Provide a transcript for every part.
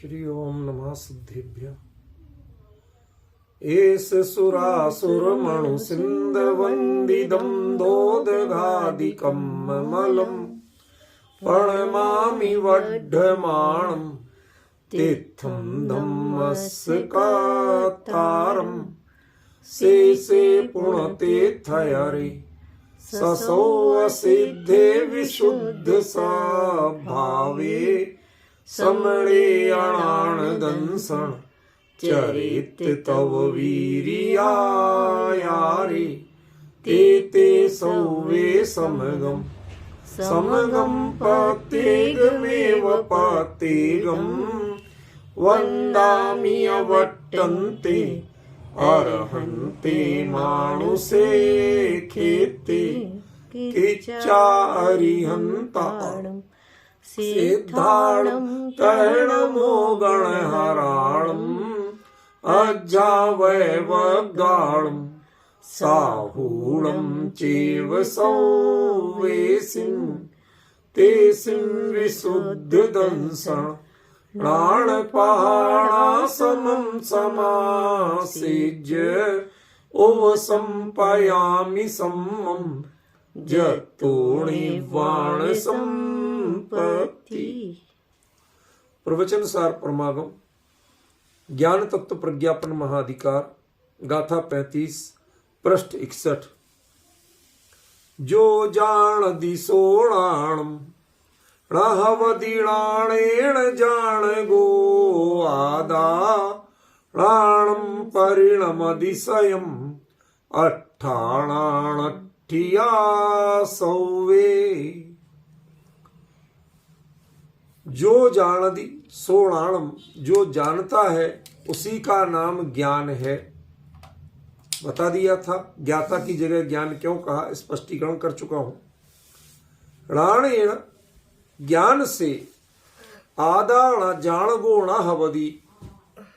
श्री ओम नमः सिद्धेभ्य। एस सुरासुर मणु सिंध वंदिदं दोदघादिकं ममलं प्रणमामि वड्ढमाणं तीर्थं धम्मस्कातारं शेषे पुण्यतीर्थयरे ससो सिद्धे विशुद्ध भावे समणे अणानदंसण चरित तव वीरियायारे ते सौवे समगम पतेगमेव पतेगम वन्दामि अवट्टन्ते अर्हन्ते मानुषे खेते किच्चारिहन्ताणं सिद्धाणं तरणमो गणहराणम् अज्जावैवगाणं साहूणं चैव सौवेसिं तेसिं विशुद्धदंसं प्राणपहाणासमं समासेज्य उपसंपयामि सम्मं जतोणिवाण संपत्ति। प्रवचन सार परमागम ज्ञान तत्व प्रज्ञापन महाधिकार गाथा 35 पृष्ठ 61। जो जान दिसोणाणम रहवदीणाणेण जान गो आदा प्राणम परिणमदिशयम अट्ठाणाणठिया सौवे। जो जानदी सोणाणम, जो जानता है उसी का नाम ज्ञान है। बता दिया था, ज्ञाता की जगह ज्ञान क्यों कहा, स्पष्टीकरण कर चुका हूं। राणेण ज्ञान से आदाण जान हवदी,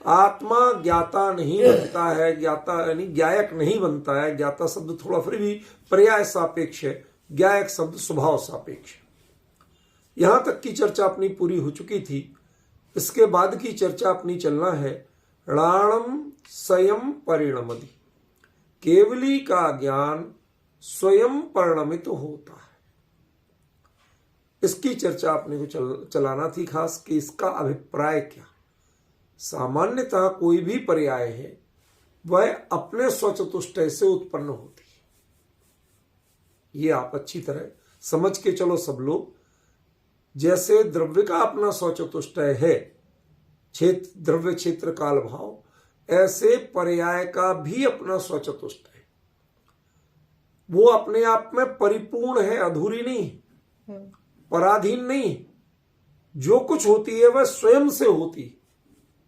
आत्मा ज्ञाता नहीं बनता है, ज्ञाता यानी ज्ञायक नहीं बनता है। ज्ञाता शब्द थोड़ा फिर भी पर्याय सापेक्ष है, ज्ञायक शब्द स्वभाव सापेक्ष है। यहां तक की चर्चा अपनी पूरी हो चुकी थी। इसके बाद की चर्चा अपनी चलना है राणम स्वयं परिणमति। केवली का ज्ञान स्वयं परिणमित होता है। इसकी चर्चा अपने को चलाना थी खास कि इसका अभिप्राय क्या। सामान्यतः कोई भी पर्याय है वह अपने स्वचतुष्टय से उत्पन्न होती है। ये आप अच्छी तरह समझ के चलो सब लोग। जैसे द्रव्य का अपना स्वचतुष्टय है, क्षेत्र द्रव्य क्षेत्र काल भाव, ऐसे पर्याय का भी अपना स्वचतुष्टय है। वो अपने आप में परिपूर्ण है, अधूरी नहीं है, पराधीन नहीं है। जो कुछ होती है वह स्वयं से होती है,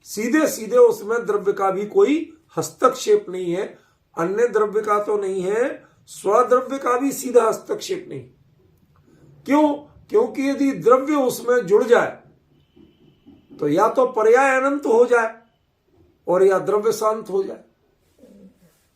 सीधे सीधे उसमें द्रव्य का भी कोई हस्तक्षेप नहीं है। अन्य द्रव्य का तो नहीं है, स्वद्रव्य का भी सीधा हस्तक्षेप नहीं। क्यों? क्योंकि यदि द्रव्य उसमें जुड़ जाए तो या तो पर्याय अनंत हो जाए और या द्रव्य शांत हो जाए।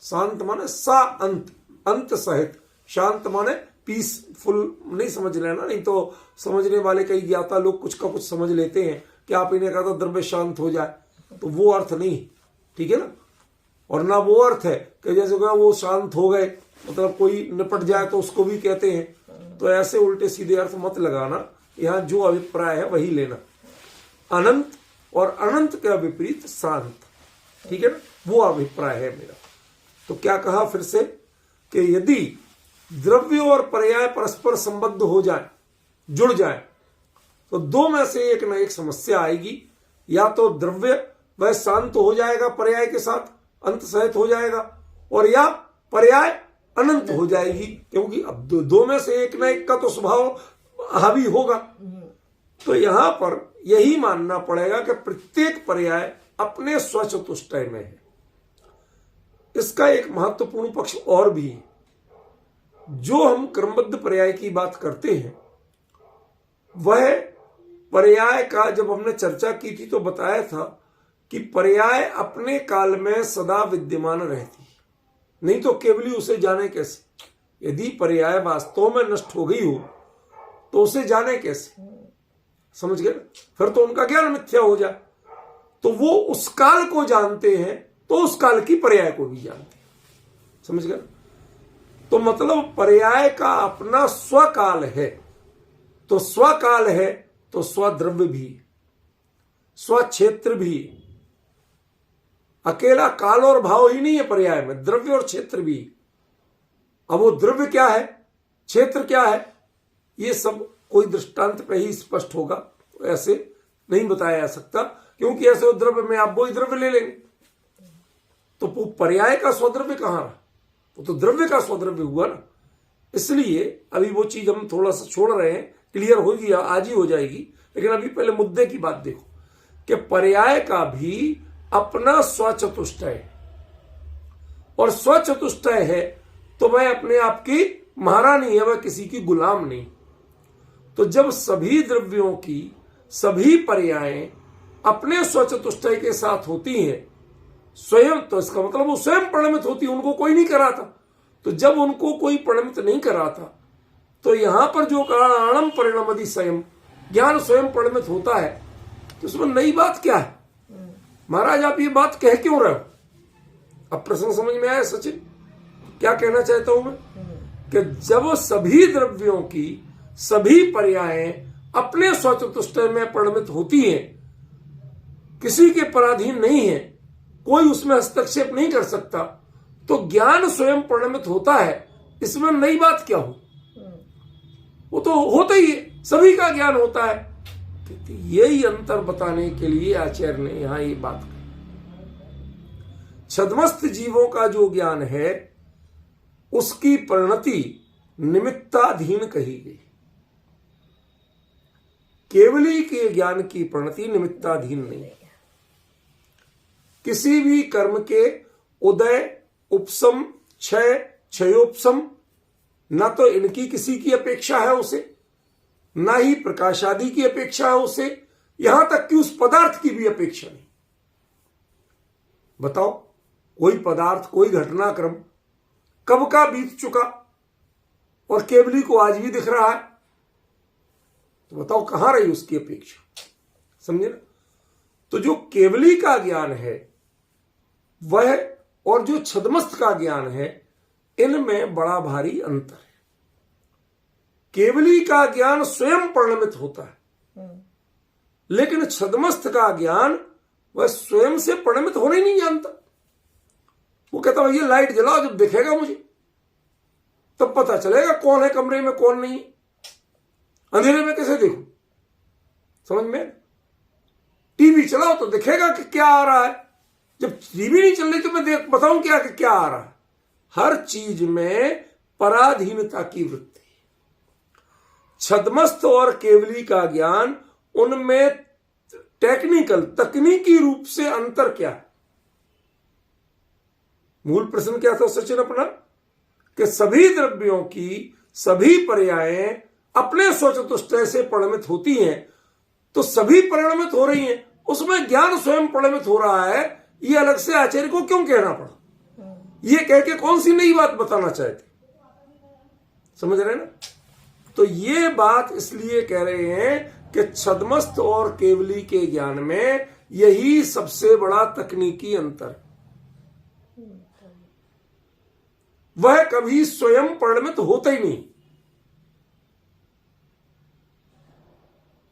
शांत माने सा अंत, अंत सहित। शांत माने पीसफुल नहीं समझ लेना, नहीं तो समझने वाले कई ज्ञाता लोग कुछ का कुछ समझ लेते हैं कि आप इन्हें कहा तो द्रव्य शांत हो जाए, तो वो अर्थ नहीं, ठीक है ना। और ना वो अर्थ है कि जैसे वो शांत हो गए मतलब कोई निपट जाए तो उसको भी कहते हैं। तो ऐसे उल्टे सीधे अर्थ मत लगाना। यहां जो अभिप्राय है वही लेना। अनंत और अनंत का विपरीत शांत, ठीक है ना, वो अभिप्राय है मेरा। तो क्या कहा फिर से कि यदि द्रव्य और पर्याय परस्पर संबद्ध हो जाए, जुड़ जाए, तो दो में से एक न एक समस्या आएगी। या तो द्रव्य वह शांत हो जाएगा पर्याय के साथ, अंत सहित हो जाएगा, और या पर्याय अनंत हो जाएगी, क्योंकि अब दो में से एक न एक का तो स्वभाव हावी होगा। तो यहां पर यही मानना पड़ेगा कि प्रत्येक पर्याय अपने स्वचतुष्टय में है। इसका एक महत्वपूर्ण पक्ष और भी है। जो हम क्रमबद्ध पर्याय की बात करते हैं, वह पर्याय का जब हमने चर्चा की थी तो बताया था कि पर्याय अपने काल में सदा विद्यमान रहती है, नहीं तो केवली उसे जाने कैसे। यदि पर्याय वास्तव में नष्ट हो गई हो तो उसे जाने कैसे, समझ गए? फिर तो उनका ज्ञान मिथ्या हो जाए। तो वो उस काल को जानते हैं, तो उस काल की पर्याय को भी जानते हैं। समझ गए? तो मतलब पर्याय का अपना स्वकाल है, तो स्वकाल है तो स्वद्रव्य भी, स्वक्षेत्र भी। अकेला काल और भाव ही नहीं है पर्याय में, द्रव्य और क्षेत्र भी। अब वो द्रव्य क्या है, क्षेत्र क्या है, ये सब कोई दृष्टांत पे ही स्पष्ट होगा, तो ऐसे नहीं बताया जा सकता, क्योंकि ऐसे द्रव्य में आप वही द्रव्य ले लेंगे, तो वो पर्याय का स्वद्रव्य कहां रहा, वो तो द्रव्य का स्वद्रव्य हुआ ना। इसलिए अभी वो चीज हम थोड़ा सा छोड़ रहे हैं, क्लियर होगी, आज ही हो जाएगी, लेकिन अभी पहले मुद्दे की बात देखो कि पर्याय का भी अपना स्वचतुष्टय, और स्वचतुष्टय है तो वह अपने आप की महारानी है, वह किसी की गुलाम नहीं। तो जब सभी द्रव्यों की सभी पर्यायें अपने स्वचतुष्टय के साथ होती हैं स्वयं, तो इसका मतलब वो स्वयं परिणमित होती, उनको कोई नहीं कराता। तो जब उनको कोई परिणमित नहीं कराता, तो यहां पर जो कारणम परिणमति स्वयं, ज्ञान स्वयं परिणमित होता है, तो उसमें नई बात क्या है? महाराज आप ये बात कह क्यों रहे हो? अब प्रश्न समझ में आया सचिन? क्या कहना चाहता हूं मैं कि जब सभी द्रव्यों की सभी पर्यायें अपने स्वचतुष्टय में परिणमित होती हैं, किसी के पराधीन नहीं है, कोई उसमें हस्तक्षेप नहीं कर सकता, तो ज्ञान स्वयं परिणमित होता है, इसमें नई बात क्या हो? वो तो होता ही है, सभी का ज्ञान होता है। यही अंतर बताने के लिए आचार्य ने यहां ये बात कही। छद्मस्त जीवों का जो ज्ञान है उसकी परिणति निमित्ताधीन कही गई, केवली के ज्ञान की परिणति निमित्ताधीन नहीं। किसी भी कर्म के उदय, उपशम, क्षय, क्षयोपशम, ना तो इनकी किसी की अपेक्षा है उसे, ना ही प्रकाश आदि की अपेक्षा है उसे, यहां तक कि उस पदार्थ की भी अपेक्षा नहीं। बताओ, कोई पदार्थ, कोई घटनाक्रम कब का बीत चुका और केवली को आज भी दिख रहा है, तो बताओ कहां रही उसकी अपेक्षा? समझे ना? तो जो केवली का ज्ञान है वह और जो छद्मस्त का ज्ञान है, इनमें बड़ा भारी अंतर है। केवली का ज्ञान स्वयं परिणमित होता है, लेकिन छद्मस्त का ज्ञान वह स्वयं से परिणमित होने नहीं जानता। वो कहता है ये लाइट जलाओ, जब दिखेगा मुझे तब पता चलेगा कौन है कमरे में कौन नहीं है, अंधेरे में कैसे देखूं? समझ में? टीवी चलाओ तो दिखेगा कि क्या आ रहा है, जब टीवी नहीं चल रही तो मैं बताऊं क्या कि क्या आ रहा है। हर चीज में पराधीनता की वृत्ति। छद्मस्त और केवली का ज्ञान, उनमें टेक्निकल, तकनीकी रूप से अंतर क्या है? मूल प्रश्न क्या था सचिन अपना, कि सभी द्रव्यों की सभी पर्यायें अपने स्वचतुष्टय से परिणमित होती हैं, तो सभी परिणमित हो रही हैं, उसमें ज्ञान स्वयं परिणमित हो रहा है, ये अलग से आचार्य को क्यों कहना पड़ा? ये कह के कौन सी नई बात बताना चाहते? समझ रहे ना? तो ये बात इसलिए कह रहे हैं कि छद्मस्त और केवली के ज्ञान में यही सबसे बड़ा तकनीकी अंतर। वह कभी स्वयं परिणमित होता ही नहीं।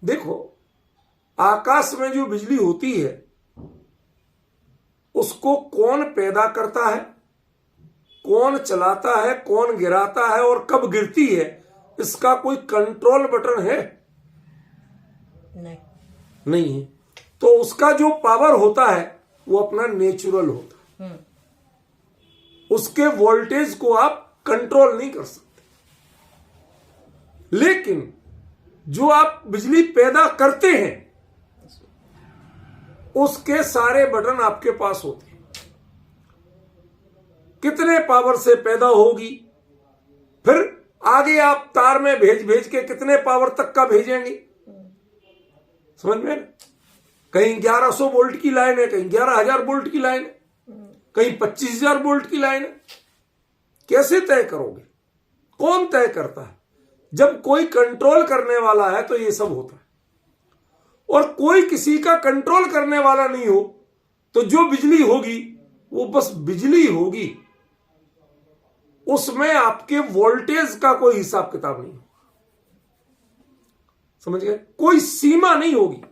देखो, आकाश में जो बिजली होती है उसको कौन पैदा करता है, कौन चलाता है, कौन गिराता है और कब गिरती है, इसका कोई कंट्रोल बटन है? नहीं है। तो उसका जो पावर होता है वो अपना नेचुरल होता है, उसके वोल्टेज को आप कंट्रोल नहीं कर सकते। लेकिन जो आप बिजली पैदा करते हैं उसके सारे बटन आपके पास होते हैं। कितने पावर से पैदा होगी, फिर आगे आप तार में भेज भेज के कितने पावर तक का भेजेंगे? समझ में? कहीं 1100 वोल्ट की लाइन है, कहीं 11,000 वोल्ट की लाइन है, कहीं 25,000 वोल्ट की लाइन है। कैसे तय करोगे? कौन तय करता है? जब कोई कंट्रोल करने वाला है तो ये सब होता है। और कोई किसी का कंट्रोल करने वाला नहीं हो, तो जो बिजली होगी वो बस बिजली होगी, उसमें आपके वोल्टेज का कोई हिसाब किताब नहीं होगा। समझ गए? कोई सीमा नहीं होगी,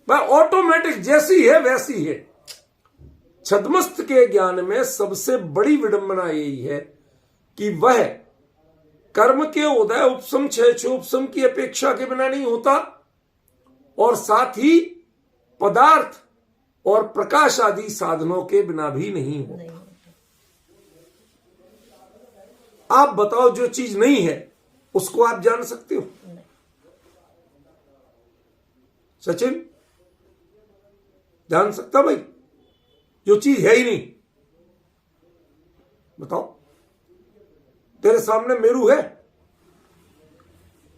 वह ऑटोमेटिक जैसी है वैसी है। छद्मस्त के ज्ञान में सबसे बड़ी विडंबना यही है कि वह कर्म के उदय उपसम क्षयोपसम की अपेक्षा के बिना नहीं होता, और साथ ही पदार्थ और प्रकाश आदि साधनों के बिना भी नहीं होता। आप बताओ, जो चीज नहीं है उसको आप जान सकते हो? सचिन जान सकता भाई? जो चीज है ही नहीं, बताओ। तेरे सामने मेरू है?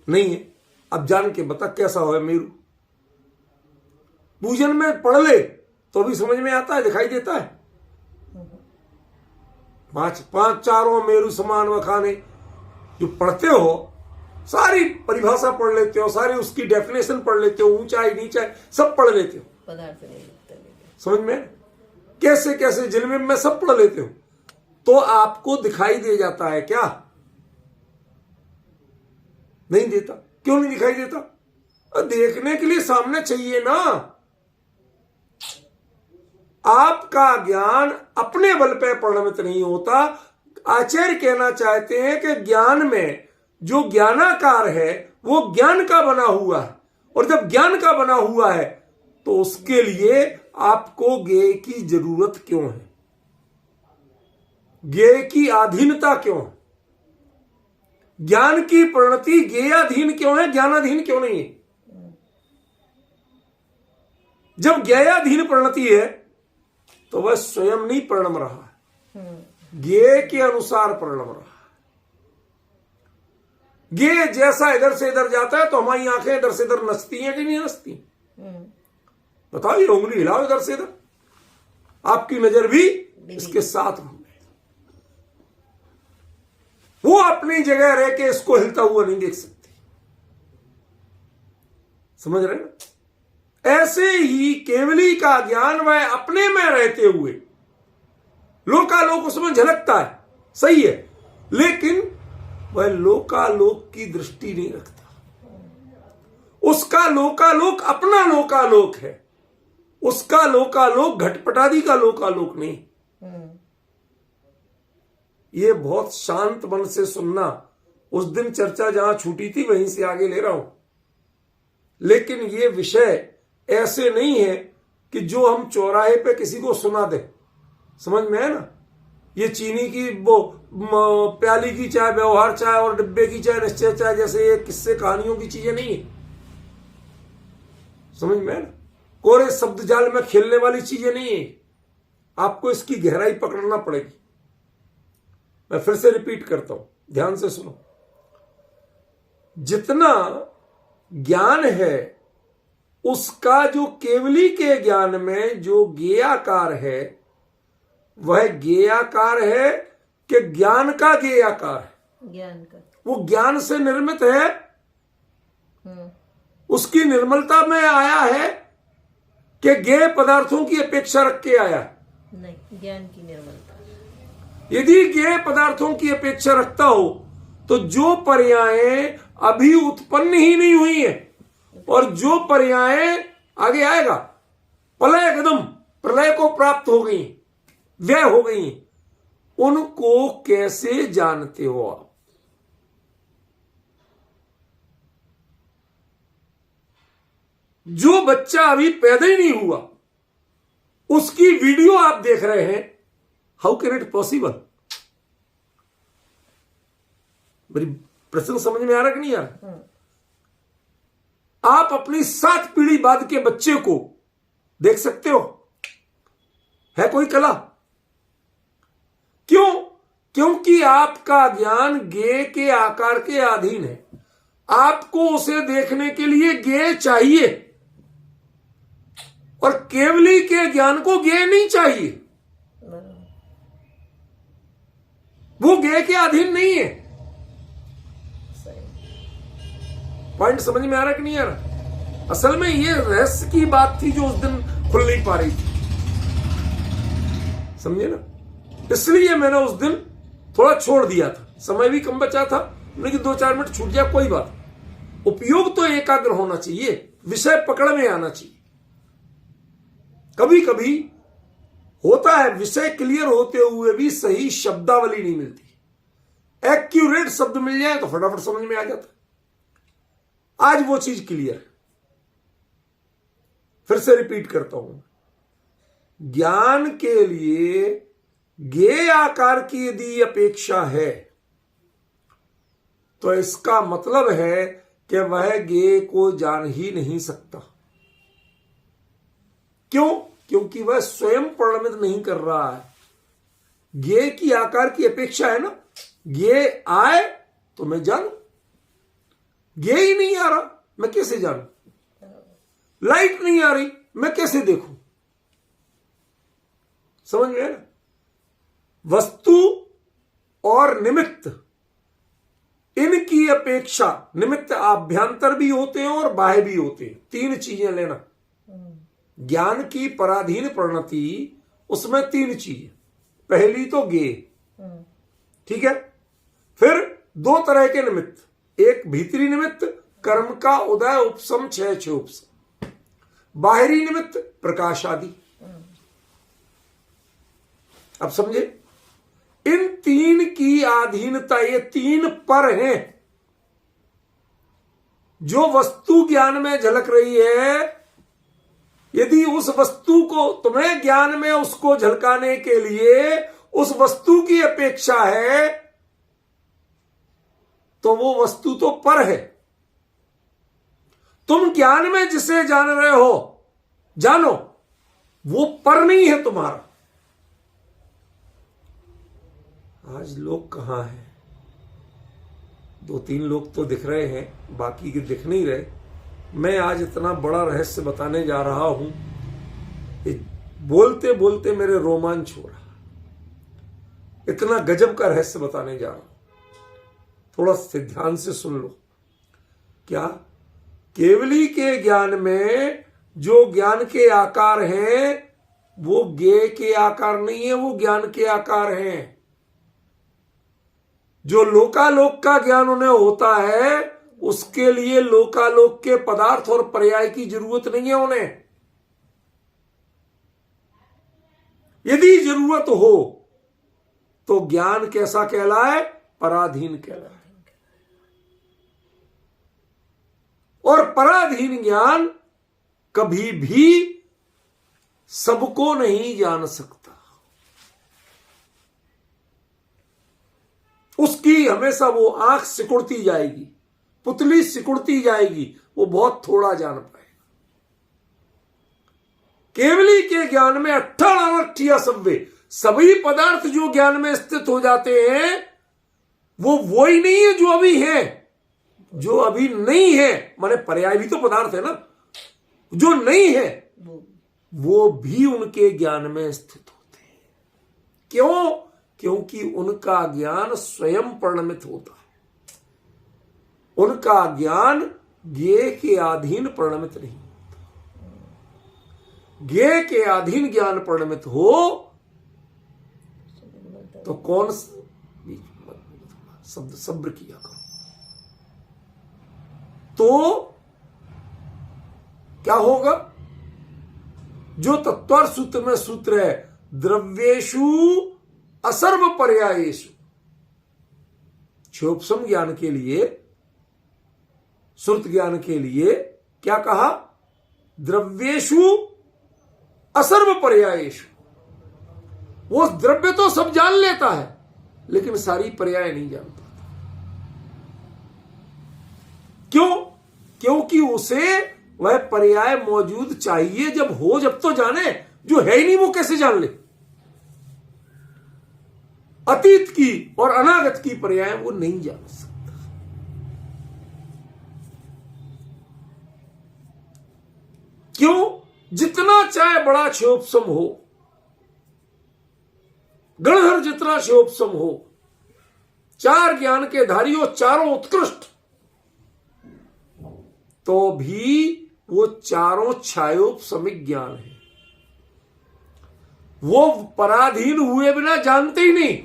नहीं है। अब जान के बता कैसा हो मेरू। पूजन में पढ़ ले तो भी समझ में आता है, दिखाई देता है। पांच चारों मेरू समान वखाने जो पढ़ते हो, सारी परिभाषा पढ़ लेते हो, सारी उसकी डेफिनेशन पढ़ लेते हो, ऊंचाई नीचाई सब पढ़ लेते हो, पदार्थ नहीं लगता। समझ में? कैसे कैसे जिनमें मैं सब पढ़ लेते हो, तो आपको दिखाई दे जाता है क्या? नहीं देता। क्यों नहीं दिखाई देता? देखने के लिए सामने चाहिए ना। आपका ज्ञान अपने बल पे परिणमित नहीं होता। आचार्य कहना चाहते हैं कि ज्ञान में जो ज्ञानाकार है वो ज्ञान का बना हुआ है, और जब ज्ञान का बना हुआ है तो उसके लिए आपको ज्ञेय की जरूरत क्यों है? ज्ञेय की अधीनता क्यों है? ज्ञान की परिणति ज्ञेयाधीन क्यों है, ज्ञानाधीन क्यों नहीं है? जब ज्ञेयाधीन परिणति है तो वह स्वयं नहीं परिणम रहा है, ज्ञेय के अनुसार परिणम रहा है। ज्ञेय जैसा इधर से इधर जाता है तो हमारी आंखें इधर से इधर नचती हैं कि नहीं नचती? बताओ, ये उंगली हिलाओ इधर से इधर, आपकी नजर भी इसके साथ घूमे। वो अपनी जगह रह के इसको हिलता हुआ नहीं देख सकती। समझ रहे ना? ऐसे ही केवली का ज्ञान वह अपने में रहते हुए लोकालोक उसमें झलकता है, सही है, लेकिन वह लोकालोक की दृष्टि नहीं रखता। उसका लोकालोक अपना लोकालोक है, उसका लोकालोक घटपटादी का लोकालोक नहीं। ये बहुत शांत मन से सुनना। उस दिन चर्चा जहां छूटी थी वहीं से आगे ले रहा हूं, लेकिन ये विषय ऐसे नहीं है कि जो हम चौराहे पे किसी को सुना दे। समझ में है ना? ये चीनी की वो प्याली की चाय, व्यवहार चाय और डिब्बे की चाय, निश्चय चाय जैसे ये किस्से कहानियों की चीजें नहीं है। समझ में है ना? कोरे शब्द जाल में खेलने वाली चीजें नहीं है। आपको इसकी गहराई पकड़ना पड़ेगी। मैं फिर से रिपीट करता हूं, ध्यान से सुनो। जितना ज्ञान है उसका जो केवली के ज्ञान में जो ज्ञेयाकार है वह ज्ञेयाकार है कि ज्ञान का ज्ञेयाकार है? ज्ञान का। वो ज्ञान से निर्मित है, उसकी निर्मलता में आया है कि ज्ञेय पदार्थों की अपेक्षा रख के आया? नहीं, ज्ञान की निर्मलता। यदि ज्ञेय पदार्थों की अपेक्षा रखता हो तो जो पर्यायें अभी उत्पन्न ही नहीं हुई है और जो पर्यायें आगे आएगा, प्रलय कदम प्रलय को प्राप्त हो गई, व्यय हो गई, उनको कैसे जानते हो आप? जो बच्चा अभी पैदा ही नहीं हुआ उसकी वीडियो आप देख रहे हैं, हाउ कैन इट पॉसिबल? मेरी प्रश्न समझ में आ रहा कि नहीं आ रहा? आप अपनी 7 पीढ़ी बाद के बच्चे को देख सकते हो? है कोई कला? क्यों? क्योंकि आपका ज्ञान ज्ञेय के आकार के अधीन है। आपको उसे देखने के लिए ज्ञेय चाहिए और केवली के ज्ञान को ज्ञेय नहीं चाहिए। वो ज्ञेय के अधीन नहीं है। पॉइंट समझ में आ रहा कि नहीं आ रहा? असल में ये रहस्य की बात थी जो उस दिन खुल नहीं पा रही थी, समझे ना। इसलिए मैंने उस दिन थोड़ा छोड़ दिया था, समय भी कम बचा था, लेकिन 2-4 मिनट छूट जाए कोई बात। उपयोग तो एकाग्र होना चाहिए, विषय पकड़ में आना चाहिए। कभी कभी होता है विषय क्लियर होते हुए भी सही शब्दावली नहीं मिलती, एक्यूरेट शब्द मिल जाए तो फटाफट समझ में आ जाता है। आज वो चीज क्लियर है। फिर से रिपीट करता हूं, ज्ञान के लिए ज्ञेय आकार की यदि अपेक्षा है तो इसका मतलब है कि वह ज्ञेय को जान ही नहीं सकता। क्यों? क्योंकि वह स्वयं परिणमित नहीं कर रहा है। ज्ञेय की आकार की अपेक्षा है ना, ज्ञेय आए तो मैं जानू, ज्ञेय ही नहीं आ रहा मैं कैसे जानू, लाइट नहीं आ रही मैं कैसे देखूं, समझ में है ना। वस्तु और निमित्त, इनकी अपेक्षा, निमित्त आभ्यंतर भी होते हैं और बाह्य भी होते हैं, 3 चीजें लेना। ज्ञान की पराधीन परिणति, उसमें 3 चीजें। पहली तो ज्ञेय, ठीक है। फिर 2 तरह के निमित्त, एक भीतरी निमित्त, कर्म का उदय उपशम क्षय उपशम, बाहरी निमित्त प्रकाश आदि। अब समझे, इन 3 की अधीनता, ये 3 पर हैं। जो वस्तु ज्ञान में झलक रही है, यदि उस वस्तु को तुम्हें ज्ञान में उसको झलकाने के लिए उस वस्तु की अपेक्षा है तो वो वस्तु तो पर है। तुम ज्ञान में जिसे जान रहे हो, जानो, वो पर नहीं है तुम्हारा। आज लोग कहां हैं? 2-3 लोग तो दिख रहे हैं, बाकी के दिख नहीं रहे। मैं आज इतना बड़ा रहस्य बताने जा रहा हूं, बोलते बोलते मेरे रोमांच हो रहा, इतना गजब का रहस्य बताने जा रहा हूं। थोड़ा से ध्यान से सुन लो। क्या? केवली के ज्ञान में जो ज्ञान के आकार हैं वो ज्ञेय के आकार नहीं है, वो ज्ञान के आकार हैं। जो लोकालोक का ज्ञान उन्हें होता है उसके लिए लोकालोक के पदार्थ और पर्याय की जरूरत नहीं है उन्हें। यदि जरूरत हो तो ज्ञान कैसा कहलाए? पराधीन कहलाए। और पराधीन ज्ञान कभी भी सबको नहीं जान सकता। उसकी हमेशा वो आंख सिकुड़ती जाएगी, पुतली सिकुड़ती जाएगी, वो बहुत थोड़ा जान पाएगा। केवली के ज्ञान में 18 सव्वे, सभी पदार्थ जो ज्ञान में स्थित हो जाते हैं वो ही नहीं है जो अभी है। जो अभी नहीं है माने पर्याय भी तो पदार्थ है ना, जो नहीं है वो भी उनके ज्ञान में स्थित होते हैं। क्यों? क्योंकि उनका ज्ञान स्वयं परिणमित होता है। उनका ज्ञान ज्ञेय के अधीन परिणमित नहीं होता। ज्ञेय के अधीन ज्ञान परिणमित हो तो कौन शब्द सब्र किया करो, तो क्या होगा? जो तत्वार सूत्र में सूत्र है, द्रव्येषु असर्व पर्यायेषु, क्षोभसम ज्ञान के लिए, श्रुत ज्ञान के लिए क्या कहा? द्रव्येषु असर्व पर्यायेषु। वो द्रव्य तो सब जान लेता है लेकिन सारी पर्याय नहीं जानता। क्यों? क्योंकि उसे वह पर्याय मौजूद चाहिए, जब हो जब तो जाने, जो है ही नहीं वो कैसे जान ले? अतीत की और अनागत की पर्याय वो नहीं जान सकता। क्यों? जितना चाहे बड़ा क्षोभसम हो, गणधर जितना क्षोभसम हो, 4 ज्ञान के धारी हो, चारों उत्कृष्ट, तो भी वो चारों छायोपशमिक ज्ञान है। वो पराधीन हुए बिना जानते ही नहीं,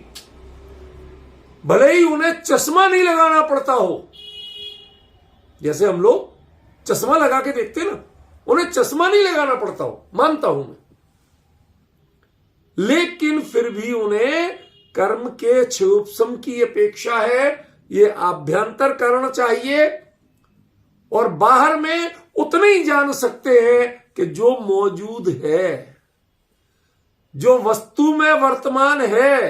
भले ही उन्हें चश्मा नहीं लगाना पड़ता हो। जैसे हम लोग चश्मा लगा के देखते ना, उन्हें चश्मा नहीं लगाना पड़ता हो, मानता हूं मैं, लेकिन फिर भी उन्हें कर्म के क्षयोपशम की अपेक्षा है। ये आभ्यंतर करना चाहिए और बाहर में उतने ही जान सकते हैं कि जो मौजूद है, जो वस्तु में वर्तमान है।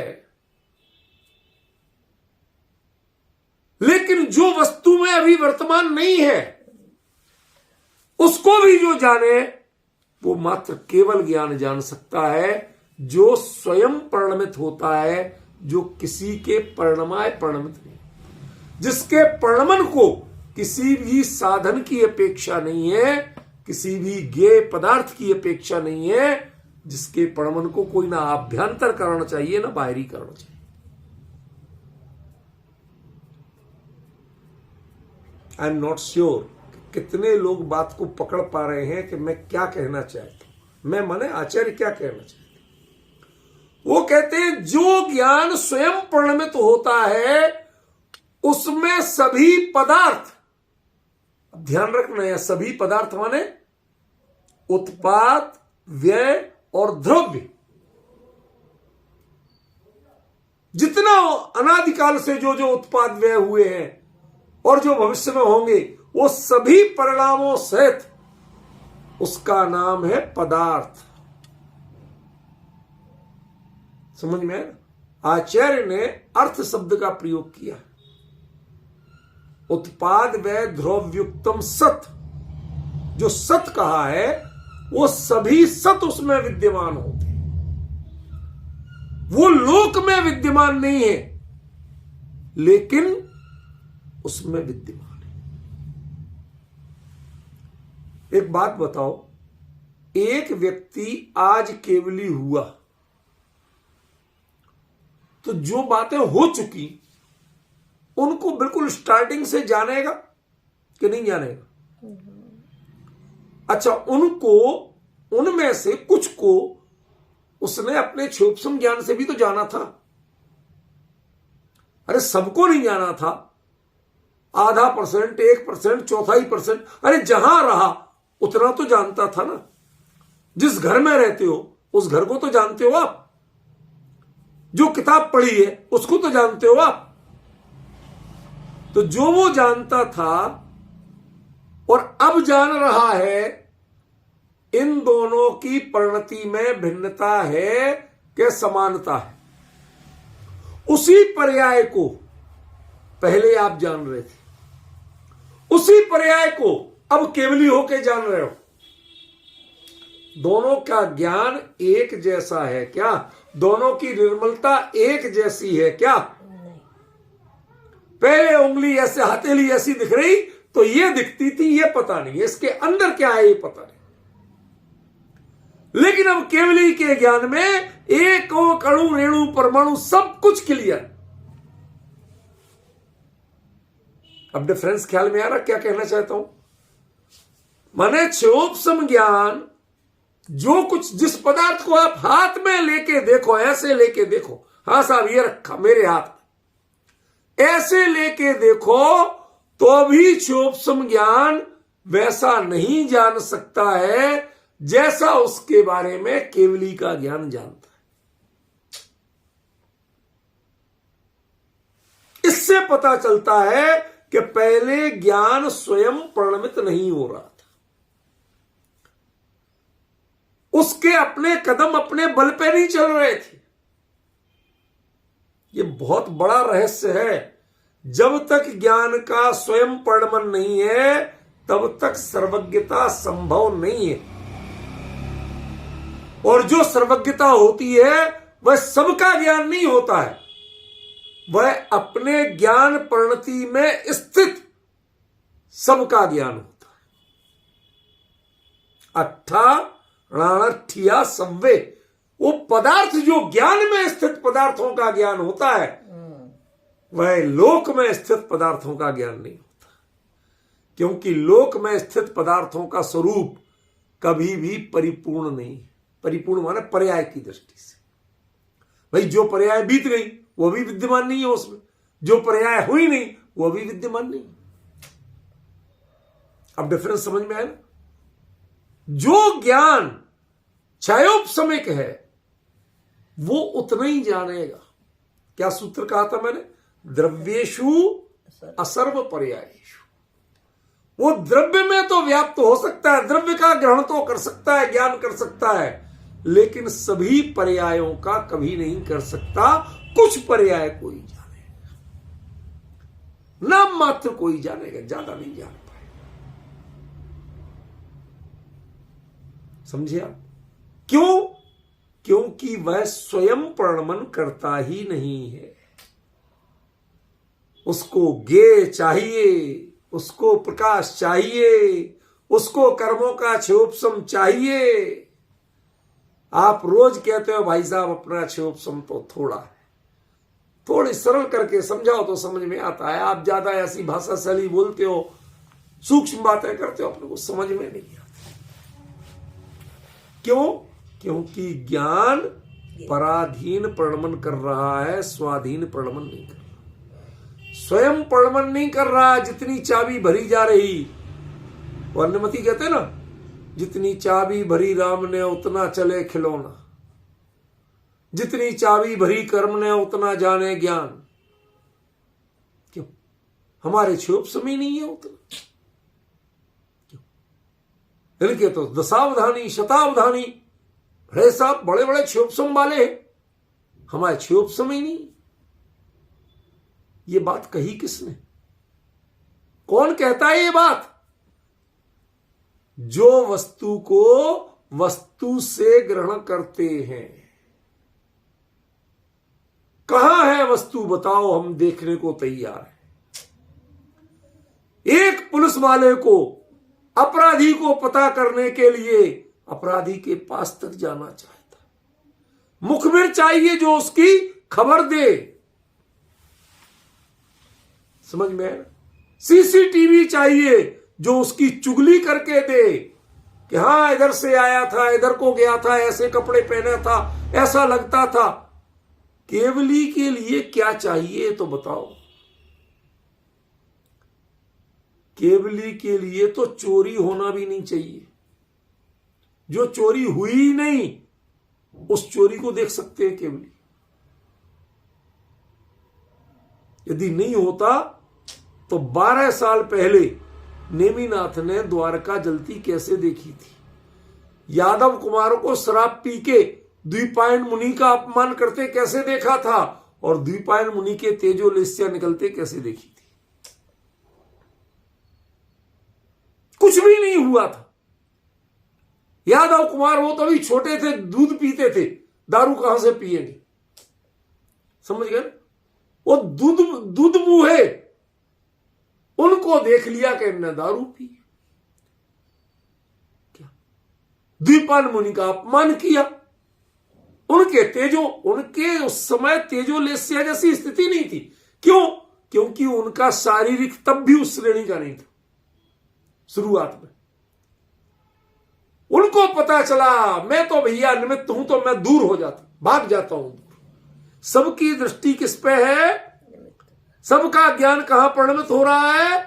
लेकिन जो वस्तु में अभी वर्तमान नहीं है, उसको भी जो जाने, वो मात्र केवल ज्ञान जान सकता है जो स्वयं परिणमित होता है, जो किसी के परिणमाय परिणमित नहीं, जिसके परिणमन को किसी भी साधन की अपेक्षा नहीं है, किसी भी ज्ञेय पदार्थ की अपेक्षा नहीं है, जिसके परिणमन को कोई ना आभ्यंतर करना चाहिए ना बाहरी करना चाहिए। आई एम नॉट श्योर कितने लोग बात को पकड़ पा रहे हैं कि मैं क्या कहना चाहता हूं। मैं माने आचार्य क्या कहना चाहते हैं। वो कहते हैं जो ज्ञान स्वयं परिणमित होता है उसमें सभी पदार्थ, ध्यान रखना है, सभी पदार्थ माने उत्पाद, व्यय और द्रव्य, जितना अनादिकाल से जो जो उत्पाद व्यय हुए हैं और जो भविष्य में होंगे, वो सभी परिणामों सहित उसका नाम है पदार्थ। समझ में आया? आचार्य ने अर्थ शब्द का प्रयोग किया। उत्पाद व्यय द्रव्युक्तम सत, जो सत कहा है वो सभी सत उसमें विद्यमान होते हैं। वो लोक में विद्यमान नहीं है, लेकिन उसमें विद्यमान है। एक बात बताओ, एक व्यक्ति आज केवली हुआ तो जो बातें हो चुकी उनको बिल्कुल स्टार्टिंग से जानेगा कि नहीं जानेगा? अच्छा, उनको, उनमें से कुछ को उसने अपने क्षयोपशम ज्ञान से भी तो जाना था। अरे सबको नहीं जाना था, आधा %, 1%, 1/4%, अरे जहां रहा उतना तो जानता था ना। जिस घर में रहते हो उस घर को तो जानते हो आप, जो किताब पढ़ी है उसको तो जानते हो आप। तो जो वो जानता था और अब जान रहा है, इन दोनों की परिणति में भिन्नता है कि समानता है। उसी पर्याय को पहले आप जान रहे थे, उसी पर्याय को अब केवली होके जान रहे हो। दोनों का ज्ञान एक जैसा है क्या? दोनों की निर्मलता एक जैसी है क्या? पहले उंगली ऐसे, हथेली ऐसी दिख रही तो ये दिखती थी, ये पता नहीं इसके अंदर क्या है, ये पता नहीं। लेकिन अब केवली के ज्ञान में एक अणु, रेणु, परमाणु सब कुछ क्लियर। अब डिफरेंस ख्याल में आ रहा क्या कहना चाहता हूं? माने क्षयोपशम ज्ञान, जो कुछ, जिस पदार्थ को आप हाथ में लेके देखो, ऐसे लेके देखो, हाँ साहब ये रखा मेरे हाथ में, ऐसे लेके देखो तो भी क्षयोपशम ज्ञान वैसा नहीं जान सकता है जैसा उसके बारे में केवली का ज्ञान जानता है। इससे पता चलता है कि पहले ज्ञान स्वयं परिणमित नहीं हो रहा था, उसके अपने कदम अपने बल पे नहीं चल रहे थे। ये बहुत बड़ा रहस्य है। जब तक ज्ञान का स्वयं परिणमन नहीं है तब तक सर्वज्ञता संभव नहीं है। और जो सर्वज्ञता होती है वह सबका ज्ञान नहीं होता है, वह अपने ज्ञान परिणति में स्थित सबका ज्ञान होता है। अट्ठा सव्वे, वो पदार्थ जो ज्ञान में स्थित पदार्थों का ज्ञान होता है, वह लोक में स्थित पदार्थों का ज्ञान नहीं होता। क्योंकि लोक में स्थित पदार्थों का स्वरूप कभी भी परिपूर्ण नहीं है। परिपूर्ण माने पर्याय की दृष्टि से। भाई जो पर्याय बीत गई वो भी विद्यमान नहीं है उसमें, जो पर्याय हुई नहीं वो भी विद्यमान नहीं। अब डिफरेंस समझ में आया ना? जो ज्ञान क्षयोपशमिक है वो उतना ही जानेगा। क्या सूत्र कहा था मैंने? द्रव्येषु असर्व पर्यायेषु। वो द्रव्य में तो व्याप्त हो सकता है, द्रव्य का ग्रहण तो कर सकता है, ज्ञान कर सकता है, लेकिन सभी पर्यायों का कभी नहीं कर सकता। कुछ पर्याय कोई जानेगा, नाम मात्र कोई जानेगा, ज्यादा नहीं जान पाए। समझे आप? क्यों? क्योंकि वह स्वयं प्रणमन करता ही नहीं है। उसको ज्ञेय चाहिए, उसको प्रकाश चाहिए, उसको कर्मों का क्षयोपशम चाहिए। आप रोज कहते हो भाई साहब अपना क्षयोपशम तो थोड़ा है, थोड़ी सरल करके समझाओ तो समझ में आता है। आप ज्यादा ऐसी भाषा शैली बोलते हो, सूक्ष्म बातें करते हो, अपने को समझ में नहीं आती। क्यों? क्योंकि ज्ञान पराधीन प्रणमन कर रहा है, स्वाधीन प्रणमन नहीं कर रहा। स्वयं प्रणमन नहीं कर रहा। जितनी चाबी भरी जा रही, वर्णमती कहते ना, जितनी चाबी भरी राम ने उतना चले खिलौना, जितनी चाबी भरी कर्म ने उतना जाने ज्ञान। क्यों? हमारे क्षयोपशमी नहीं है उतना। क्यों? इनके तो दशावधानी शतावधानी बड़े साहब बड़े बड़े क्षयोपशम वाले हैं, हमारे क्षयोपशम ही नहीं। ये बात कही किसने? कौन कहता है ये बात? जो वस्तु को वस्तु से ग्रहण करते हैं। कहां है वस्तु बताओ, हम देखने को तैयार हैं। एक पुलिस वाले को अपराधी को पता करने के लिए अपराधी के पास तक जाना चाहता है। मुखबिर चाहिए जो उसकी खबर दे। समझ में आया? सीसीटीवी चाहिए जो उसकी चुगली करके दे कि हां इधर से आया था, इधर को गया था, ऐसे कपड़े पहना था, ऐसा लगता था। केवली के लिए क्या चाहिए तो बताओ? केवली के लिए तो चोरी होना भी नहीं चाहिए। जो चोरी हुई नहीं उस चोरी को देख सकते हैं केवली। यदि नहीं होता तो 12 साल पहले नेमिनाथ ने द्वारका जलती कैसे देखी थी? यादव कुमारों को शराब पी के द्विपायन मुनि का अपमान करते कैसे देखा था? और द्विपायन मुनि के तेजोलेस्या निकलते कैसे देखी थी? कुछ भी नहीं हुआ था। यादव कुमार वो तो अभी छोटे थे, दूध पीते थे, दारू कहां से पिएंगे? समझ गए? वो दूध मुहे, उनको देख लिया कि इन्होंने दारू पी। क्या? द्विपायन मुनि का अपमान किया। उनके उस समय तेजोलेस्या जैसी स्थिति नहीं थी। क्यों? क्योंकि उनका शारीरिक तब भी उस श्रेणी का नहीं था। शुरुआत में उनको पता चला मैं तो भैया निमित्त हूं, तो मैं दूर हो जाता, भाग जाता हूं दूर। सबकी दृष्टि किस पे है? सबका ज्ञान कहां परिणमित हो रहा है?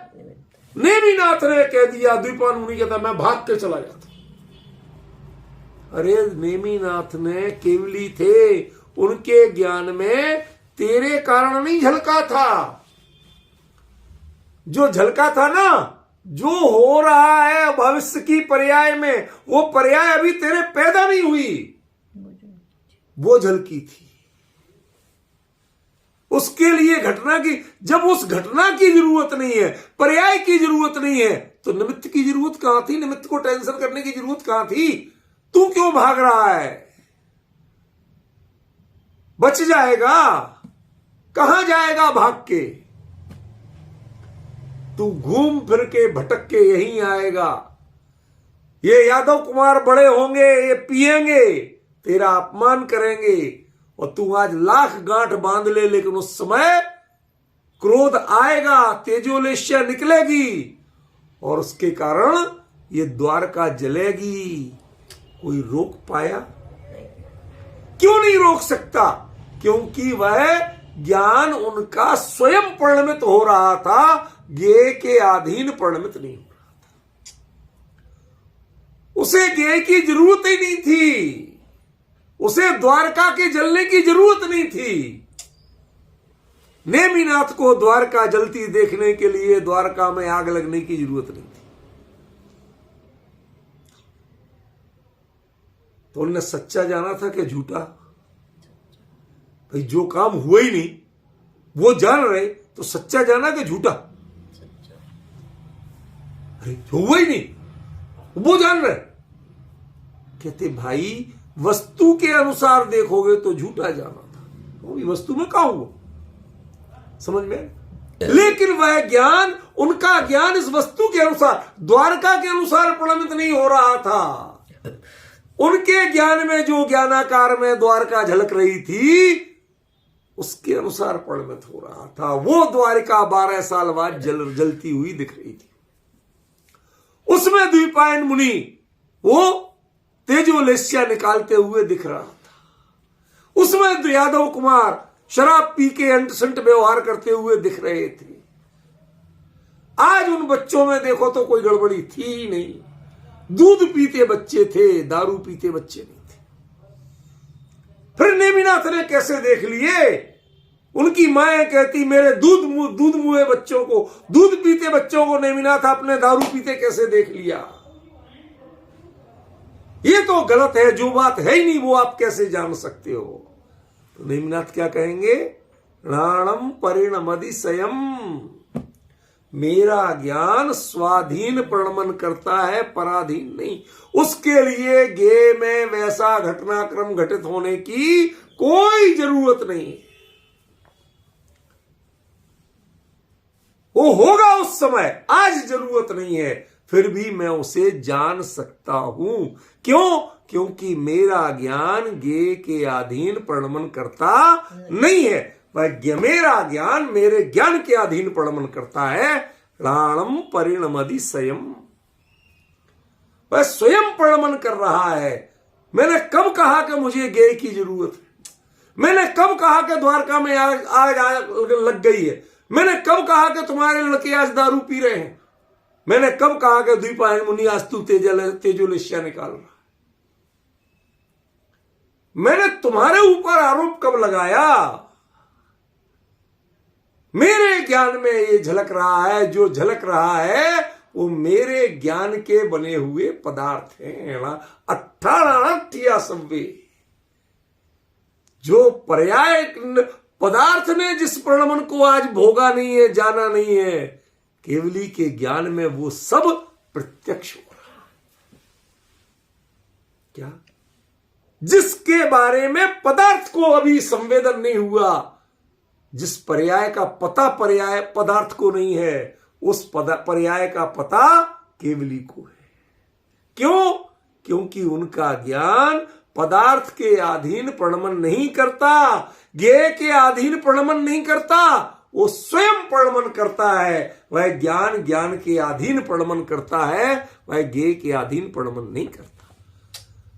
नेमिनाथ ने कह दिया, द्विपायन मुनि कहता मैं भाग के चला जाता। अरे नेमिनाथ ने केवली थे, उनके ज्ञान में तेरे कारण नहीं झलका था। जो झलका था ना, जो हो रहा है भविष्य की पर्याय में, वो पर्याय अभी तेरे पैदा नहीं हुई, वो झलकी थी। उसके लिए घटना की, जब उस घटना की जरूरत नहीं है, पर्याय की जरूरत नहीं है, तो निमित्त की जरूरत कहां थी? निमित्त को टेंशन करने की जरूरत कहां थी? तू क्यों भाग रहा है? बच जाएगा, कहां जाएगा भाग के? तू घूम फिर के भटक के यहीं आएगा। ये यादव कुमार बड़े होंगे, ये पिएंगे, तेरा अपमान करेंगे, और तू आज लाख गांठ बांध ले, लेकिन उस समय क्रोध आएगा, तेजोलेस्या निकलेगी, और उसके कारण ये द्वारका जलेगी। कोई रोक पाया? क्यों नहीं रोक सकता? क्योंकि वह ज्ञान उनका स्वयं परिणमित हो रहा था, ज्ञेय के अधीन परिणमित नहीं हो रहा था। उसे ज्ञेय की जरूरत ही नहीं थी, उसे द्वारका के जलने की जरूरत नहीं थी। नेमिनाथ को द्वारका जलती देखने के लिए द्वारका में आग लगने की जरूरत नहीं थी। तो उनने सच्चा जाना था कि झूठा? भाई जो काम हुआ ही नहीं वो जान रहे, तो सच्चा जाना कि झूठा? अरे जो हुआ ही नहीं वो जान रहे। कहते भाई वस्तु के अनुसार देखोगे तो झूठा जाना था, वो भी वस्तु में कहां हुआ, समझ में? लेकिन वह ज्ञान, उनका ज्ञान इस वस्तु के अनुसार, द्वारका के अनुसार परिणमित नहीं हो रहा था। उनके ज्ञान में जो ज्ञानाकार में द्वारका झलक रही थी उसके अनुसार परिणमित हो रहा था। वो द्वारिका 12 साल बाद जलती हुई दिख रही थी। उसमें द्वीपायन मुनि वो तेजोलेस्या निकालते हुए दिख रहा था। उसमें यादव कुमार शराब पी के अंट व्यवहार करते हुए दिख रहे थे। आज उन बच्चों में देखो तो कोई गड़बड़ी थी ही नहीं। दूध पीते बच्चे थे, दारू पीते बच्चे नहीं थे। फिर नेमिनाथ ने कैसे देख लिए? उनकी माए कहती मेरे दूध मुए बच्चों को, दूध पीते बच्चों को नेमिनाथ आपने दारू पीते कैसे देख लिया? ये तो गलत है, जो बात है ही नहीं वो आप कैसे जान सकते हो? तो नेमिनाथ क्या कहेंगे? राणम परिणमदिशयम्, मेरा ज्ञान स्वाधीन परिणमन करता है, पराधीन नहीं। उसके लिए ज्ञेय में वैसा घटनाक्रम घटित होने की कोई जरूरत नहीं। वो होगा उस समय, आज जरूरत नहीं है, फिर भी मैं उसे जान सकता हूं। क्यों? क्योंकि मेरा ज्ञान ज्ञेय के अधीन परिणमन करता नहीं है। वह मेरा ज्ञान मेरे ज्ञान के अधीन परिणमन करता है। राणम परिणमदिशयम्, वह स्वयं परिणमन कर रहा है। मैंने कब कहा कि मुझे ज्ञेय की जरूरत है? मैंने कब कहा कि द्वारका में आग लग गई है? मैंने कब कहा कि तुम्हारे लड़के आज दारू पी रहे हैं? मैंने कब कहा कि द्वीपायन मुनि आज तू तेजोलेस्या निकाल रहा? मैंने तुम्हारे ऊपर आरोप कब लगाया? मेरे ज्ञान में ये झलक रहा है, जो झलक रहा है वो मेरे ज्ञान के बने हुए पदार्थ हैं। 18 सव्वे, जो पर्याय पदार्थ ने जिस परिणमन को आज भोगा नहीं है, जाना नहीं है, केवली के ज्ञान में वो सब प्रत्यक्ष हो रहा। क्या? जिसके बारे में पदार्थ को अभी संवेदन नहीं हुआ, जिस पर्याय का पता पर्याय पदार्थ को नहीं है, उस पर्याय का पता केवली को है। क्यों? क्योंकि उनका ज्ञान पदार्थ के अधीन परिणमन नहीं करता, ज्ञेय के अधीन परिणमन नहीं करता, वो स्वयं परिणमन करता है। वह ज्ञान ज्ञान के अधीन परिणमन करता है, वह ज्ञेय के अधीन परिणमन नहीं करता।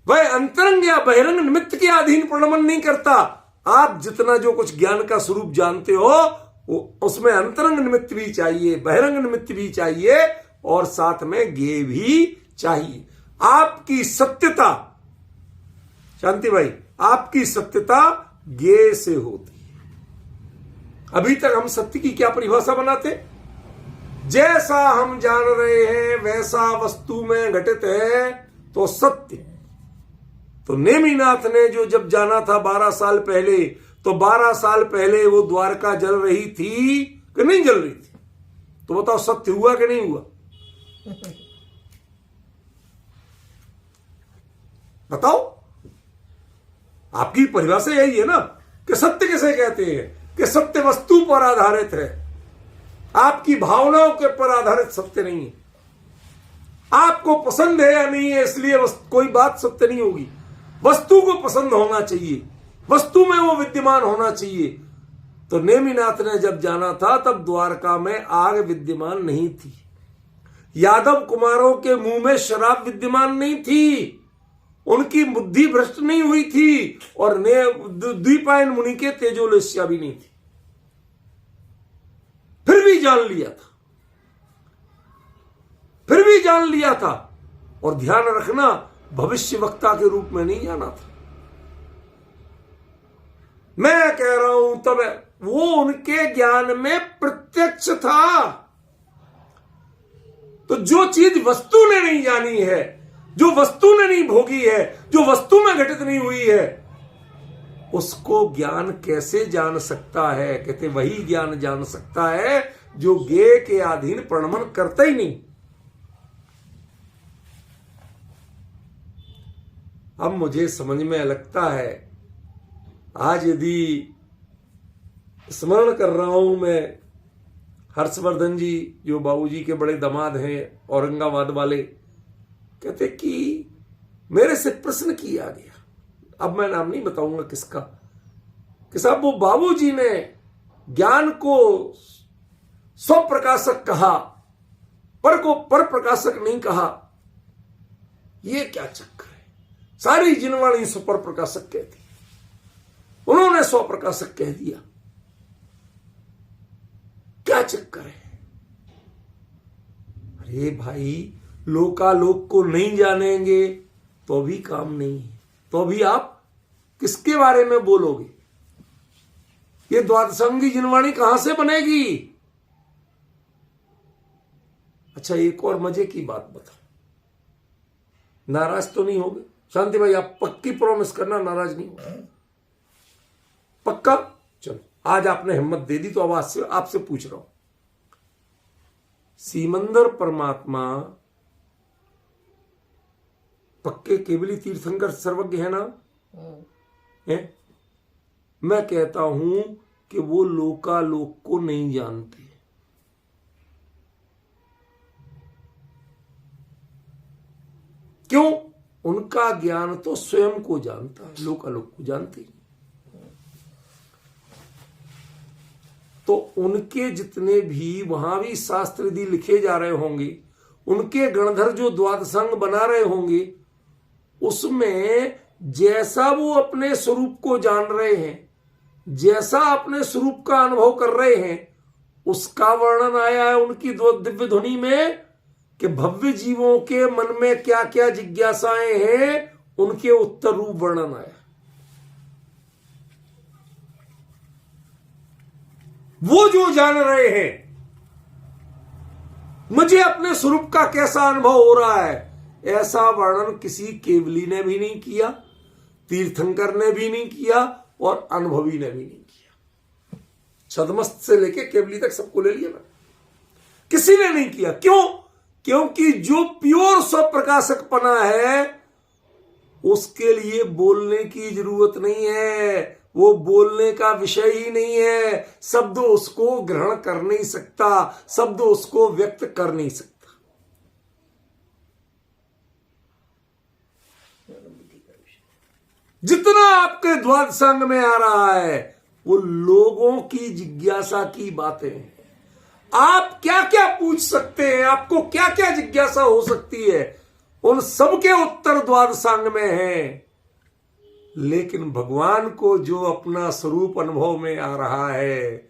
वह अंतरंग या बहिरंग निमित्त के अधीन परिणमन नहीं करता। आप जितना जो कुछ ज्ञान का स्वरूप जानते हो उसमें अंतरंग निमित्त भी चाहिए, बहिरंग निमित्त भी चाहिए, और साथ में ज्ञेय भी चाहिए। आपकी सत्यता, शांति भाई, आपकी सत्यता ज्ञेय से होती है। अभी तक हम सत्य की क्या परिभाषा बनाते? जैसा हम जान रहे हैं वैसा वस्तु में घटित है तो सत्य। तो नेमिनाथ ने जो जब जाना था 12 साल पहले, तो 12 साल पहले वो द्वारका जल रही थी कि नहीं जल रही थी? तो बताओ सत्य हुआ कि नहीं हुआ? बताओ। आपकी परिभाषा यही है ना कि सत्य किसे कहते हैं? कि सत्य वस्तु पर आधारित है, आपकी भावनाओं के पर आधारित सत्य नहीं है। आपको पसंद है या नहीं है इसलिए कोई बात सत्य नहीं होगी। वस्तु को पसंद होना चाहिए, वस्तु में वो विद्यमान होना चाहिए। तो नेमिनाथ ने जब जाना था तब द्वारका में आग विद्यमान नहीं थी, यादव कुमारों के मुंह में शराब विद्यमान नहीं थी, उनकी बुद्धि भ्रष्ट नहीं हुई थी, और द्वीपायन मुनि के तेजोलेस्या भी नहीं थी, फिर भी जान लिया था, फिर भी जान लिया था। और ध्यान रखना, भविष्य वक्ता के रूप में नहीं जाना था। मैं कह रहा हूं तब वो उनके ज्ञान में प्रत्यक्ष था। तो जो चीज वस्तु ने नहीं जानी है, जो वस्तु ने नहीं भोगी है, जो वस्तु में घटित नहीं हुई है, उसको ज्ञान कैसे जान सकता है? कहते वही ज्ञान जान सकता है जो ज्ञेय के अधीन प्रणमन करता ही नहीं। अब मुझे समझ में लगता है, आज यदि स्मरण कर रहा हूं मैं हर्षवर्धन जी, जो बाबूजी के बड़े दामाद हैं औरंगाबाद वाले, कहते कि मेरे से प्रश्न किया गया, अब मैं नाम नहीं बताऊंगा किसका, कि साहब वो बाबूजी ने ज्ञान को स्वप्रकाशक कहा, पर को पर प्रकाशक नहीं कहा, ये क्या चक्कर है? सारी जिनवाणी सुपर प्रकाशक कहती, उन्होंने स्वप्रकाशक कह दिया, क्या चक्कर है? अरे भाई, लोकालोक को नहीं जानेंगे तो भी काम नहीं है, तो भी आप किसके बारे में बोलोगे? ये द्वादशांगी जिनवाणी कहां से बनेगी? अच्छा, एक और मजे की बात बताओ, नाराज तो नहीं होगे? शांति भाई, आप पक्की प्रॉमिस करना नाराज नहीं होगा, पक्का? चलो, आज आपने हिम्मत दे दी तो अब आपसे पूछ रहा हूं, सीमंदर परमात्मा पक्के केवली तीर्थंकर सर्वज्ञ है ना? है? मैं कहता हूं कि वो लोकालोक को नहीं जानते। क्यों? उनका ज्ञान तो स्वयं को जानता है, लोकालोक को जानते नहीं। तो उनके जितने भी वहां भी शास्त्र यदि लिखे जा रहे होंगे, उनके गणधर जो द्वादशांग बना रहे होंगे, उसमें जैसा वो अपने स्वरूप को जान रहे हैं, जैसा अपने स्वरूप का अनुभव कर रहे हैं, उसका वर्णन आया है उनकी दिव्य ध्वनि में, कि भव्य जीवों के मन में क्या क्या जिज्ञासाएं हैं, उनके उत्तर रूप वर्णन आया। वो जो जान रहे हैं, मुझे अपने स्वरूप का कैसा अनुभव हो रहा है, ऐसा वर्णन किसी केवली ने भी नहीं किया, तीर्थंकर ने भी नहीं किया, और अनुभवी ने भी नहीं किया। छदमस्त से लेके केवली तक सबको ले लिया ना, किसी ने नहीं किया। क्यों? क्योंकि जो प्योर स्वप्रकाशकपना है, उसके लिए बोलने की जरूरत नहीं है, वो बोलने का विषय ही नहीं है, शब्द उसको ग्रहण कर नहीं सकता, शब्द उसको व्यक्त कर नहीं सकता। जितना आपके द्वादशांग में आ रहा है, वो लोगों की जिज्ञासा की बातें हैं। आप क्या क्या पूछ सकते हैं, आपको क्या क्या जिज्ञासा हो सकती है, उन सबके उत्तर द्वादशांग में हैं। लेकिन भगवान को जो अपना स्वरूप अनुभव में आ रहा है,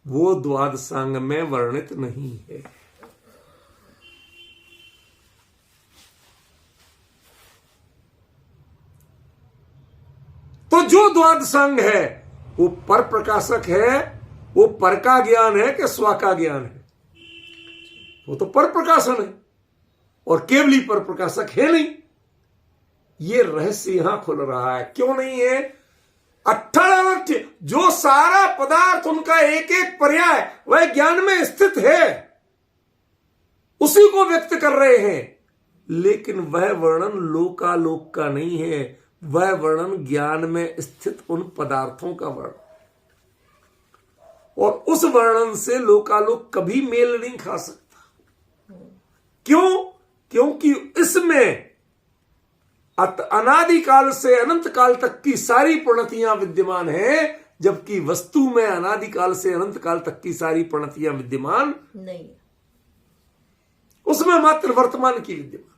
वो द्वादशांग में वर्णित नहीं है। तो जो द्वादशांग है वो पर प्रकाशक है, वो पर का ज्ञान है कि स्व का ज्ञान है? वो तो पर प्रकाशन है, और केवली पर प्रकाशक है नहीं। ये रहस्य यहां खुल रहा है। क्यों नहीं है? अट्ठारह जो सारा पदार्थ उनका एक एक पर्याय वह ज्ञान में स्थित है, उसी को व्यक्त कर रहे हैं, लेकिन वह वर्णन लोकालोक का नहीं है, वह वर्णन ज्ञान में स्थित उन पदार्थों का वर्णन, और उस वर्णन से लोकालोक कभी मेल नहीं खा सकता। क्यों? क्योंकि इसमें अनादिकाल से अनंत काल तक की सारी प्रणतियां विद्यमान हैं, जबकि वस्तु में अनादिकाल से अनंत काल तक की सारी प्रणतियां विद्यमान नहीं। उसमें मात्र वर्तमान की विद्यमान।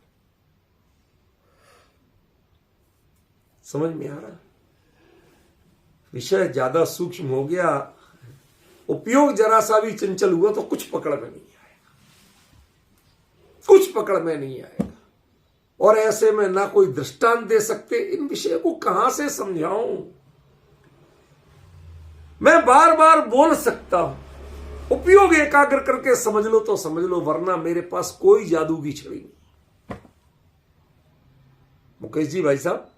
समझ में आ रहा? विषय ज्यादा सूक्ष्म हो गया, उपयोग जरा सा भी चंचल हुआ तो कुछ पकड़ में नहीं आएगा, कुछ पकड़ में नहीं आएगा। और ऐसे में ना कोई दृष्टांत दे सकते, इन विषय को कहां से समझाऊं? मैं बार बार बोल सकता हूं, उपयोग एकाग्र करके समझ लो तो समझ लो, वरना मेरे पास कोई जादू की छड़ी नहीं। मुकेश जी भाई साहब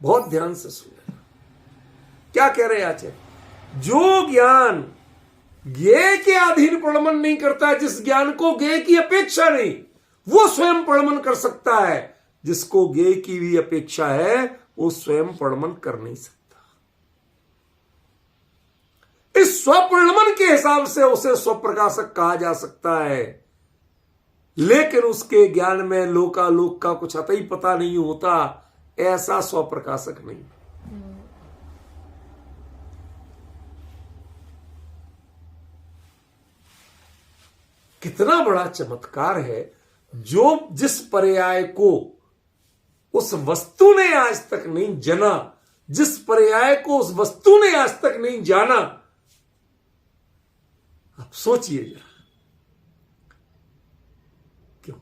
बहुत ध्यान से सुने, क्या कह रहे हैं आचार्य? जो ज्ञान ज्ञेय के अधीन प्रलमन नहीं करता है, जिस ज्ञान को ज्ञेय की अपेक्षा नहीं, वो स्वयं प्रलमन कर सकता है। जिसको ज्ञेय की भी अपेक्षा है वो स्वयं प्रलमन कर नहीं सकता। इस स्वप्रलमन के हिसाब से उसे स्वप्रकाशक कहा जा सकता है, लेकिन उसके ज्ञान में लोकालोक का कुछ अतई पता नहीं होता, ऐसा स्वप्रकाशक नहीं। कितना बड़ा चमत्कार है, जो जिस पर्याय को उस वस्तु ने आज तक नहीं जाना, जिस पर्याय को उस वस्तु ने आज तक नहीं जाना। आप सोचिए जरा, क्यों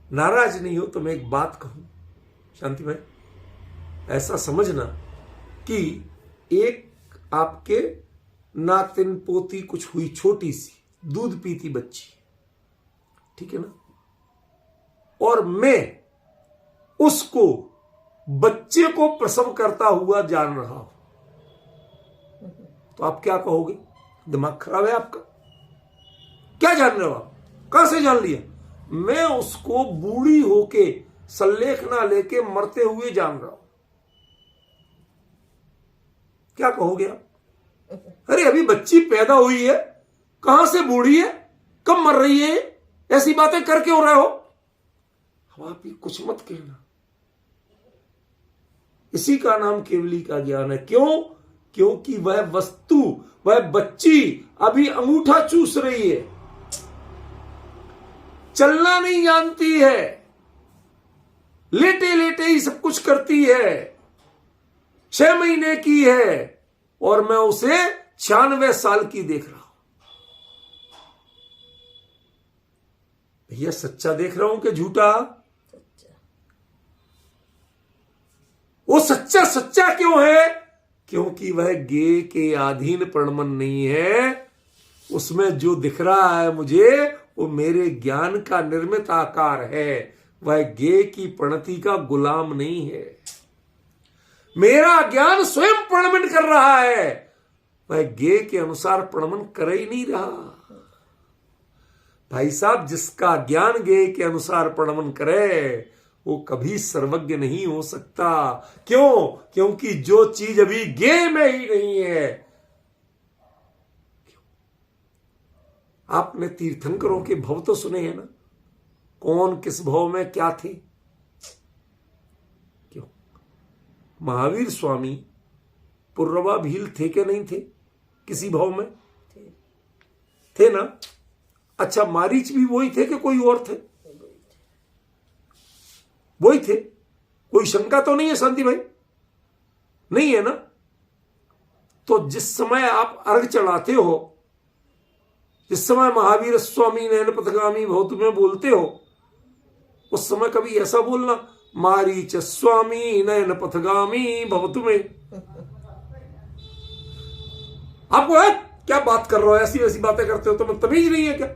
नाराज नहीं हो तो मैं एक बात कहूं शांति भाई, ऐसा समझना कि एक आपके नातिन पोती कुछ हुई, छोटी सी दूध पीती बच्ची, ठीक है ना, और मैं उसको बच्चे को प्रसव करता हुआ जान रहा हूं, तो आप क्या कहोगे? दिमाग खराब है आपका? क्या जान रहे हो आप? कहां से जान लिया? मैं उसको बूढ़ी होके सल्लेख ना लेके मरते हुए जान रहा हूं, क्या कहोगे आप? अरे अभी बच्ची पैदा हुई है, कहां से बूढ़ी है, कब मर रही है, ऐसी बातें कर क्यों रहे हो? हम आप ही कुछ मत कहना। इसी का नाम केवली का ज्ञान है। क्यों? क्योंकि वह वस्तु, वह बच्ची अभी अंगूठा चूस रही है, चलना नहीं जानती है, लेटे लेटे ही सब कुछ करती है, 6 महीने की है, और मैं उसे 96 साल की देख रहा हूं। भैया सच्चा देख रहा हूं कि झूठा? वो सच्चा सच्चा क्यों है? क्योंकि वह ज्ञेय के अधीन प्रलमन नहीं है। उसमें जो दिख रहा है मुझे, वो मेरे ज्ञान का निर्मित आकार है, वह ज्ञेय की प्रणति का गुलाम नहीं है। मेरा ज्ञान स्वयं प्रलमन कर रहा है, वह ज्ञेय के अनुसार प्रलमन कर ही नहीं रहा। भाई साहब, जिसका ज्ञान ज्ञेय के अनुसार प्रलमन करे वो कभी सर्वज्ञ नहीं हो सकता। क्यों? क्योंकि जो चीज अभी ज्ञेय में ही नहीं है। आपने तीर्थंकरों के भव तो सुने हैं ना, कौन किस भव में क्या थे? क्यों? महावीर स्वामी पुर्रवा भील थे कि नहीं थे किसी भव में? थे ना। अच्छा, मारीच भी वही थे कि कोई और थे? वही थे। कोई शंका तो नहीं है शांति भाई? नहीं है ना। तो जिस समय आप अर्घ चढ़ाते हो, जिस समय महावीर स्वामी नयन पथगामी भव तुम्हें बोलते हो, उस समय कभी ऐसा बोलना, मारीच स्वामी नयन पथगामी भव तुम्हें। आपको है क्या बात कर रहे हो, ऐसी वैसी बातें करते हो, तुम्हें तमीज नहीं है क्या?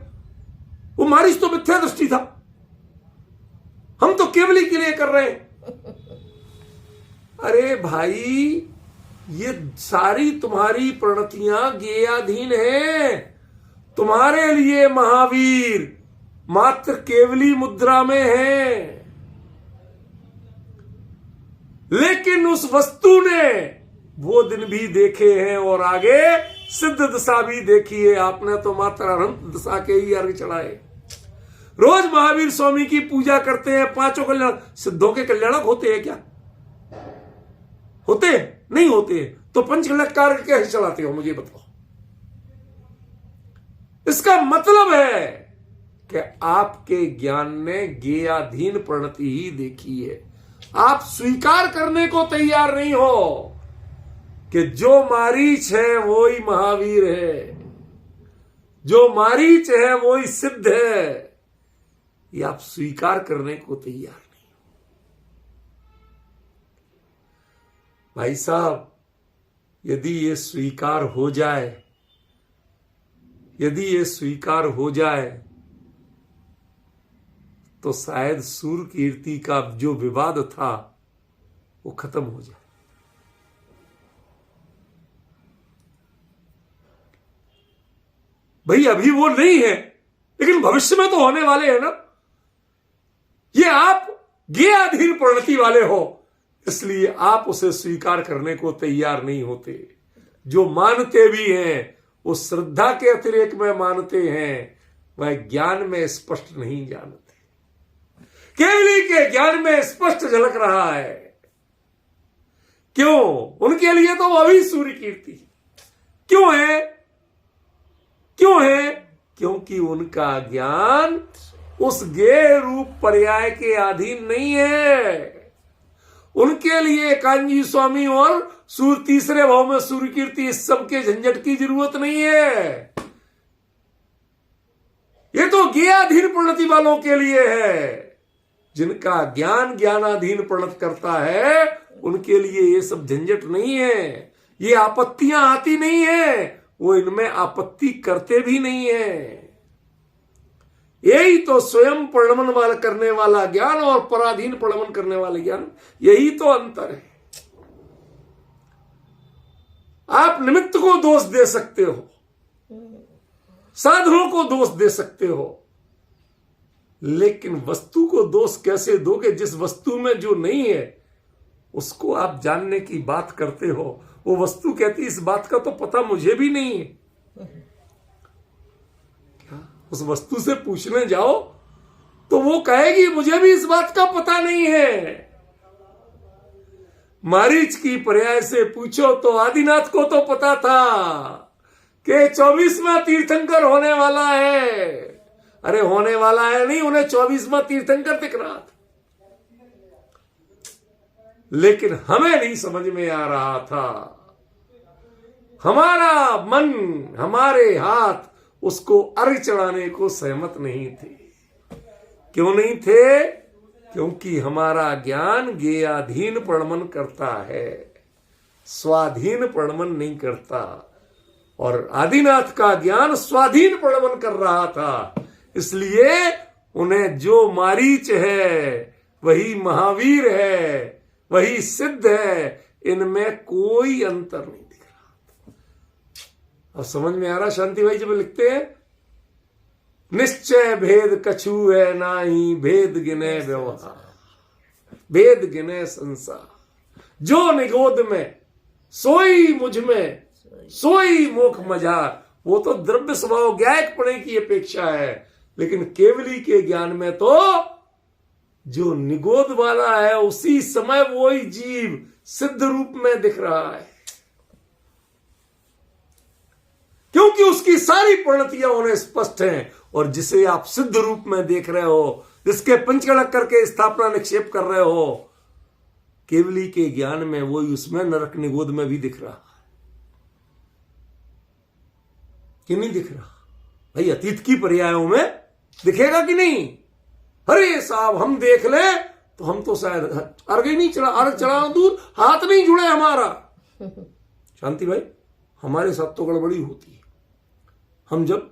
वो मारीच तो मिथ्या दृष्टि था, हम तो केवली के लिए कर रहे हैं। अरे भाई, ये सारी तुम्हारी प्रणतियां ज्ञेयाधीन हैं। तुम्हारे लिए महावीर मात्र केवली मुद्रा में है, लेकिन उस वस्तु ने वो दिन भी देखे हैं और आगे सिद्ध दशा भी देखी है। आपने तो मात्र अनंत दशा के ही अर्घ चढ़ाए। रोज महावीर स्वामी की पूजा करते हैं, 5 कल्याण। सिद्धों के कल्याणक होते हैं क्या? होते नहीं होते? तो पंचकल्याणकार कैसे चलाते हो, मुझे बताओ। इसका मतलब है कि आपके ज्ञान ने ज्ञेयाधीन परिणति ही देखी है। आप स्वीकार करने को तैयार नहीं हो कि जो मारीच है वो ही महावीर है, जो मारीच है वो ही सिद्ध है। ये आप स्वीकार करने को तैयार नहीं हो। भाई साहब, यदि ये स्वीकार हो जाए, यदि ये स्वीकार हो जाए तो शायद सूर्य कीर्ति का जो विवाद था वो खत्म हो जाए। भाई अभी वो नहीं है, लेकिन भविष्य में तो होने वाले हैं ना। ये आप ज्ञेयाधीन परिणति वाले हो, इसलिए आप उसे स्वीकार करने को तैयार नहीं होते। जो मानते भी हैं वो श्रद्धा के अतिरेक में मानते हैं, वह ज्ञान में स्पष्ट नहीं जानते। केवली के ज्ञान में स्पष्ट झलक रहा है। क्यों? उनके लिए तो वही सूर्य कीर्ति। क्यों है? क्यों है? क्योंकि उनका ज्ञान उस ज्ञेय रूप पर्याय के अधीन नहीं है। उनके लिए कांजी स्वामी और सूर्य तीसरे भाव में सूर्य कीर्ति, इस सब के झंझट की जरूरत नहीं है। ये तो ज्ञेयाधीन परिणति वालों के लिए है। जिनका ज्ञान ज्ञानाधीन परिणत करता है, उनके लिए ये सब झंझट नहीं है। ये आपत्तियां आती नहीं है, वो इनमें आपत्ति करते भी नहीं है। यही तो स्वयं परिणमन वाला करने वाला ज्ञान और पराधीन परिणमन करने वाला ज्ञान, यही तो अंतर है। आप निमित्त को दोष दे सकते हो, साधनों को दोष दे सकते हो, लेकिन वस्तु को दोष कैसे दोगे? जिस वस्तु में जो नहीं है उसको आप जानने की बात करते हो, वो वस्तु कहती इस बात का तो पता मुझे भी नहीं है। क्या उस वस्तु से पूछने जाओ तो वो कहेगी मुझे भी इस बात का पता नहीं है। मारीच की पर्याय से पूछो तो आदिनाथ को तो पता था कि 24वां तीर्थंकर होने वाला है। अरे होने वाला है नहीं, उन्हें 24वां तीर्थंकर दिख रहा था, लेकिन हमें नहीं समझ में आ रहा था। हमारा मन, हमारे हाथ उसको अर्घ चढ़ाने को सहमत नहीं थे। क्यों नहीं थे? क्योंकि हमारा ज्ञान ज्ञेयाधीन परिणमन करता है, स्वाधीन परिणमन नहीं करता। और आदिनाथ का ज्ञान स्वाधीन परिणमन कर रहा था, इसलिए उन्हें जो मारीच है वही महावीर है, वही सिद्ध है। इनमें कोई अंतर नहीं दिख रहा। अब समझ में आ रहा शांति भाई जब लिखते हैं, निश्चय भेद कछु है नाही, भेद गिने व्यवहार, भेद गिने संसार। जो निगोद में सोई मुझ में, सोई मोख मजार। वो तो द्रव्य स्वभाव ज्ञायक पड़े की अपेक्षा है, लेकिन केवली के ज्ञान में तो जो निगोद वाला है उसी समय वही जीव सिद्ध रूप में दिख रहा है, क्योंकि उसकी सारी परिणतियां उन्हें स्पष्ट हैं। और जिसे आप सिद्ध रूप में देख रहे हो, जिसके पंचगणक करके स्थापना निक्षेप कर रहे हो, केवली के ज्ञान में वही उसमें नरक निगोद में भी दिख रहा है कि नहीं दिख रहा? भाई अतीत की पर्यायों में दिखेगा कि नहीं? अरे साहब हम देख ले तो हम तो शायद अर्घ ही नहीं चढ़ा, अर्घ चढ़ाना दूर, हाथ नहीं जुड़े हमारा। शांति भाई, हमारे साथ तो गड़बड़ी होती है। हम जब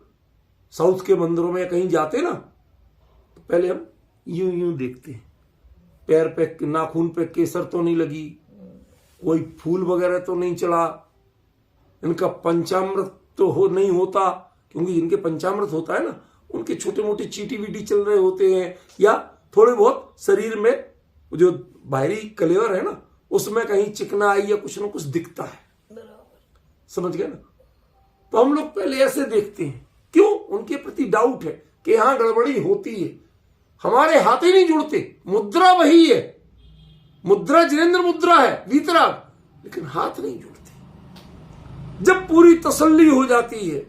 साउथ के मंदिरों में कहीं जाते ना, तो पहले हम यूं यूं देखते हैं, पैर पे नाखून पे केसर तो नहीं लगी, कोई फूल वगैरह तो नहीं चढ़ा, इनका पंचामृत तो नहीं होता, क्योंकि इनके पंचामृत होता है ना, उनके छोटे मोटे चीटी वीटी चल रहे होते हैं, या थोड़े बहुत शरीर में जो बाहरी कलेवर है ना उसमें कहीं चिकनाई या कुछ ना कुछ दिखता है। समझ गए ना? तो हम लोग पहले ऐसे देखते हैं। क्यों? उनके प्रति डाउट है कि यहां गड़बड़ी होती है। हमारे हाथ ही नहीं जुड़ते, मुद्रा वही है, मुद्रा जिनेंद्र मुद्रा है वीतराग, लेकिन हाथ नहीं जुड़ते। जब पूरी तसल्ली हो जाती है,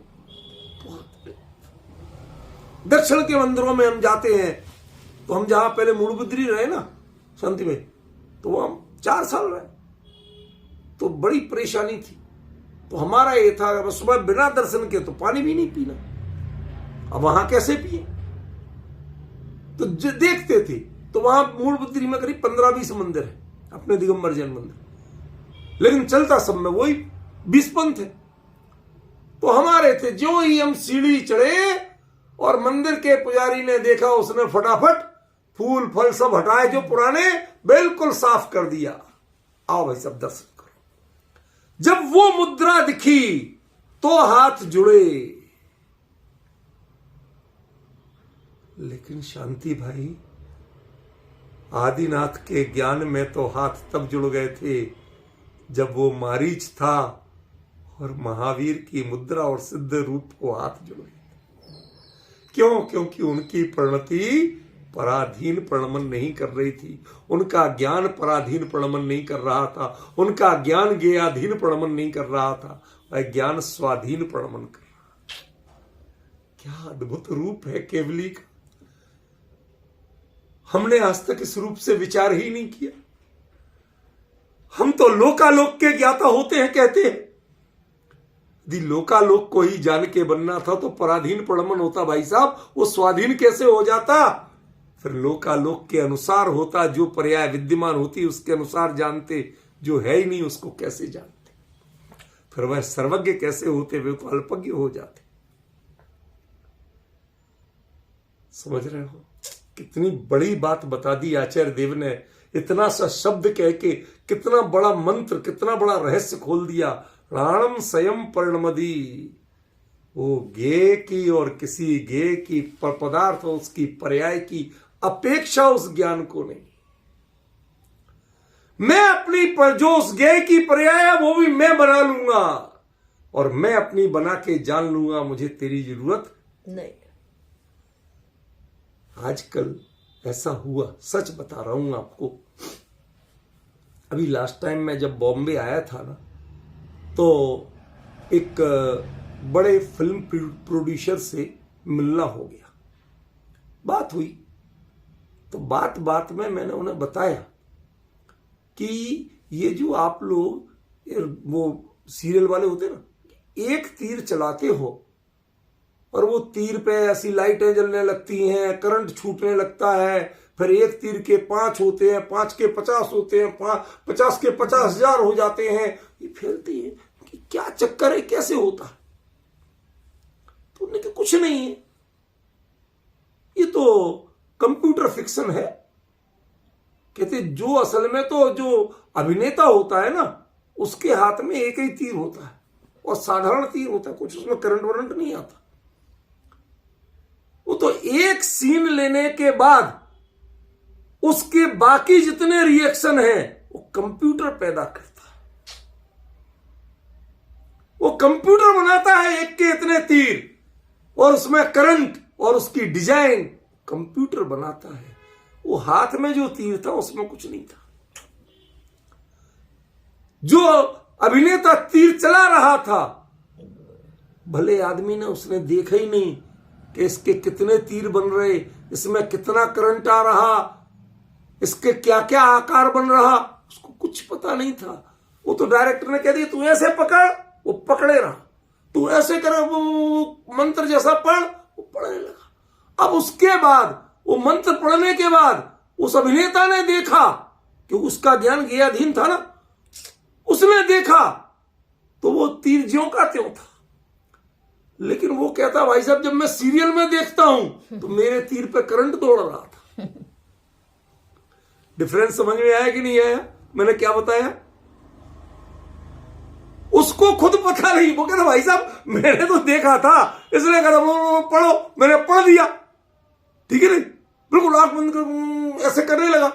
दक्षिण के मंदिरों में हम जाते हैं तो हम जहां पहले मूड़बिद्री रहे ना शांति में, तो वो हम 4 साल रहे, तो बड़ी परेशानी थी। तो हमारा ये था सुबह बिना दर्शन के तो पानी भी नहीं पीना, अब वहां कैसे पिए, तो देखते थे। तो वहां मूड़बिद्री में करीब 15-20 मंदिर है अपने दिगंबर जैन मंदिर, लेकिन चलता सब में वही 20 पंथ है। तो हमारे थे, जो ही हम सीढ़ी चढ़े और मंदिर के पुजारी ने देखा, उसने फटाफट फूल फल सब हटाए जो पुराने, बिल्कुल साफ कर दिया, आओ भाई सब दर्शन करो। जब वो मुद्रा दिखी तो हाथ जुड़े, लेकिन शांति भाई आदिनाथ के ज्ञान में तो हाथ तब जुड़ गए थे जब वो मारीच था और महावीर की मुद्रा और सिद्ध रूप को हाथ जुड़ गए। क्यों? क्योंकि उनकी परिणति पराधीन प्रणमन नहीं कर रही थी, उनका ज्ञान पराधीन प्रणमन नहीं कर रहा था, उनका ज्ञान ज्ञेयाधीन प्रणमन नहीं कर रहा था, वह ज्ञान स्वाधीन प्रणमन कर रहा था। क्या अद्भुत रूप है केवली का, हमने आज तक इस रूप से विचार ही नहीं किया। हम तो लोकालोक के ज्ञाता होते हैं कहते हैं, यदि लोकालोक को ही जान के बनना था तो पराधीन प्रणमन होता भाई साहब, वो स्वाधीन कैसे हो जाता? फिर लोकालोक के अनुसार होता, जो पर्याय विद्यमान होती उसके अनुसार जानते, जो है ही नहीं उसको कैसे जानते? फिर वह सर्वज्ञ कैसे होते? वे तो अल्पज्ञ हो जाते। समझ रहे हो? कितनी बड़ी बात बता दी आचार्य देव ने, इतना सा शब्द कह के कितना बड़ा मंत्र, कितना बड़ा रहस्य खोल दिया। प्राणम स्वयं परिणमदी, वो गे की और किसी गे की पदार्थ उसकी पर्याय की अपेक्षा उस ज्ञान को नहीं। मैं अपनी पर जो उस गे की पर्याय है वो भी मैं बना लूंगा और मैं अपनी बना के जान लूंगा, मुझे तेरी जरूरत नहीं। आजकल ऐसा हुआ, सच बता रहा हूं आपको। अभी लास्ट टाइम मैं जब बॉम्बे आया था ना, तो एक बड़े फिल्म प्रोड्यूसर से मिलना हो गया, बात हुई। तो बात में मैंने उन्हें बताया कि ये जो आप लोग वो सीरियल वाले होते ना, एक तीर चलाते हो और वो तीर पे ऐसी लाइटें जलने लगती हैं, करंट छूटने लगता है, फिर एक तीर के 5 होते हैं, 5 के 50 होते हैं, 50 के 50,000 हो जाते हैं, ये फैलती है कि क्या चक्कर है, कैसे होता है? तो उन्होंने कहा कुछ नहीं है, ये तो कंप्यूटर फिक्शन है। कहते जो असल में तो जो अभिनेता होता है ना, उसके हाथ में एक ही तीर होता है और साधारण तीर होता है, कुछ उसमें करंट वरंट नहीं आता। वो तो एक सीन लेने के बाद उसके बाकी जितने रिएक्शन हैं वो कंप्यूटर पैदा करता है, वो कंप्यूटर बनाता है एक के इतने तीर, और उसमें करंट और उसकी डिजाइन कंप्यूटर बनाता है। वो हाथ में जो तीर था उसमें कुछ नहीं था। जो अभिनेता तीर चला रहा था, भले आदमी ने उसने देखा ही नहीं कि इसके कितने तीर बन रहे, इसमें कितना करंट आ रहा, इसके क्या क्या आकार बन रहा, उसको कुछ पता नहीं था। वो तो डायरेक्टर ने कह दिया तू ऐसे पकड़, वो पकड़े रहा, तू ऐसे कर, वो मंत्र जैसा पढ़, वो पढ़ने लगा। अब उसके बाद वो मंत्र पढ़ने के बाद उस अभिनेता ने देखा कि उसका ज्ञान ज्ञेयाधीन था ना, उसने देखा तो वो तीर ज्यों का त्यों था। लेकिन वो कहता भाई साहब जब मैं सीरियल में देखता हूं तो मेरे तीर पे करंट दौड़ रहा था। डिफरेंस समझ में आया कि नहीं आया? मैंने क्या बताया? उसको खुद पता नहीं। वो कहता भाई साहब मैंने तो देखा था, इसलिए कहता पढ़ो, मैंने पढ़ दिया, ठीक है नहीं, बिल्कुल आंख बंद कर ऐसे करने लगा।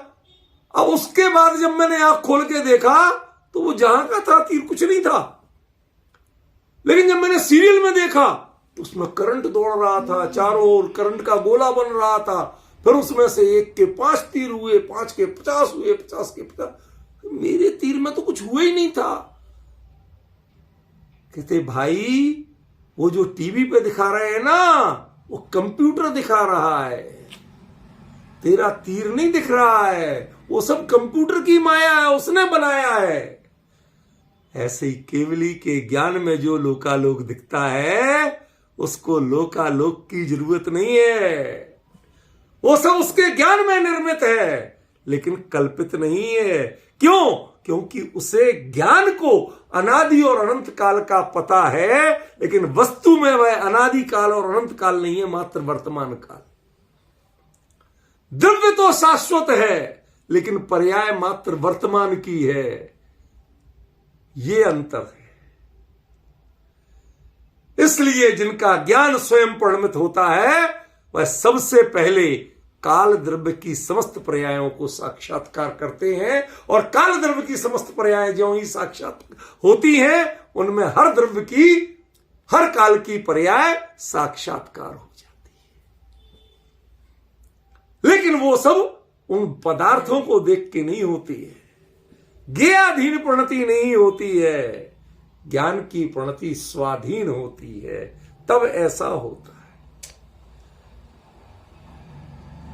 अब उसके बाद जब मैंने आंख खोल के देखा तो वो जहां का था तीर कुछ नहीं था, लेकिन जब मैंने सीरियल में देखा तो उसमें करंट दौड़ रहा था, चारों ओर करंट का गोला बन रहा था। फिर उसमें से 1 के 5 तीर हुए, 5 के 50 हुए, 50 के 50। मेरे तीर में तो कुछ हुआ ही नहीं था। कहते भाई वो जो टीवी पे दिखा रहे हैं ना वो कंप्यूटर दिखा रहा है, तेरा तीर नहीं दिख रहा है, वो सब कंप्यूटर की माया है, उसने बनाया है। ऐसे ही केवली के ज्ञान में जो लोकालोक दिखता है उसको लोकालोक की जरूरत नहीं है, वो सब उसके ज्ञान में निर्मित है लेकिन कल्पित नहीं है। क्यों? क्योंकि उसे ज्ञान को अनादि और अनंत काल का पता है, लेकिन वस्तु में वह अनादि काल और अनंत काल नहीं है, मात्र वर्तमान काल। द्रव्य तो शाश्वत है लेकिन पर्याय मात्र वर्तमान की है, ये अंतर है। इसलिए जिनका ज्ञान स्वयं परिणमित होता है वह सबसे पहले काल द्रव्य की समस्त पर्यायों को साक्षात्कार करते हैं, और काल द्रव्य की समस्त पर्याय जो ही साक्षात होती हैं उनमें हर द्रव्य की, हर काल की पर्याय साक्षात्कार हो जाती है। लेकिन वो सब उन पदार्थों को देख के नहीं होती है, ज्ञेयाधीन प्रणति नहीं होती है, ज्ञान की प्रणति स्वाधीन होती है, तब ऐसा होता है।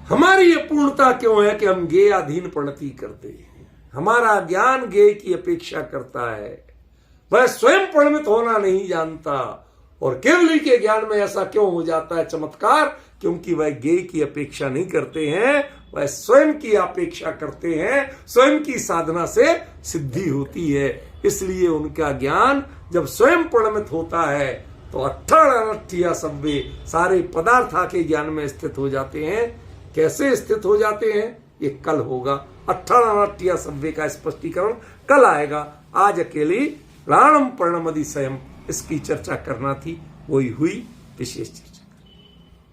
हमारी ये पूर्णता क्यों है कि हम ज्ञेयाधीन प्रणति करते हैं? हमारा ज्ञान ज्ञेय की अपेक्षा करता है, वह स्वयं परिणमित होना नहीं जानता। और केवली के ज्ञान में ऐसा क्यों हो जाता है चमत्कार? क्योंकि वह ज्ञेय की अपेक्षा नहीं करते हैं, वह स्वयं की अपेक्षा करते हैं, स्वयं की साधना से सिद्धि होती है। इसलिए उनका ज्ञान जब स्वयं परिणमित होता है तो अट्ठा सब्वे सारे पदार्थ आके ज्ञान में स्थित हो जाते हैं। कैसे स्थित हो जाते हैं ये कल होगा। अट्ठा सब्वे का स्पष्टीकरण कल आएगा। आज अकेली प्राणम पर्णमदि स्वयं इसकी चर्चा करना थी, वही हुई विशेष चर्चा।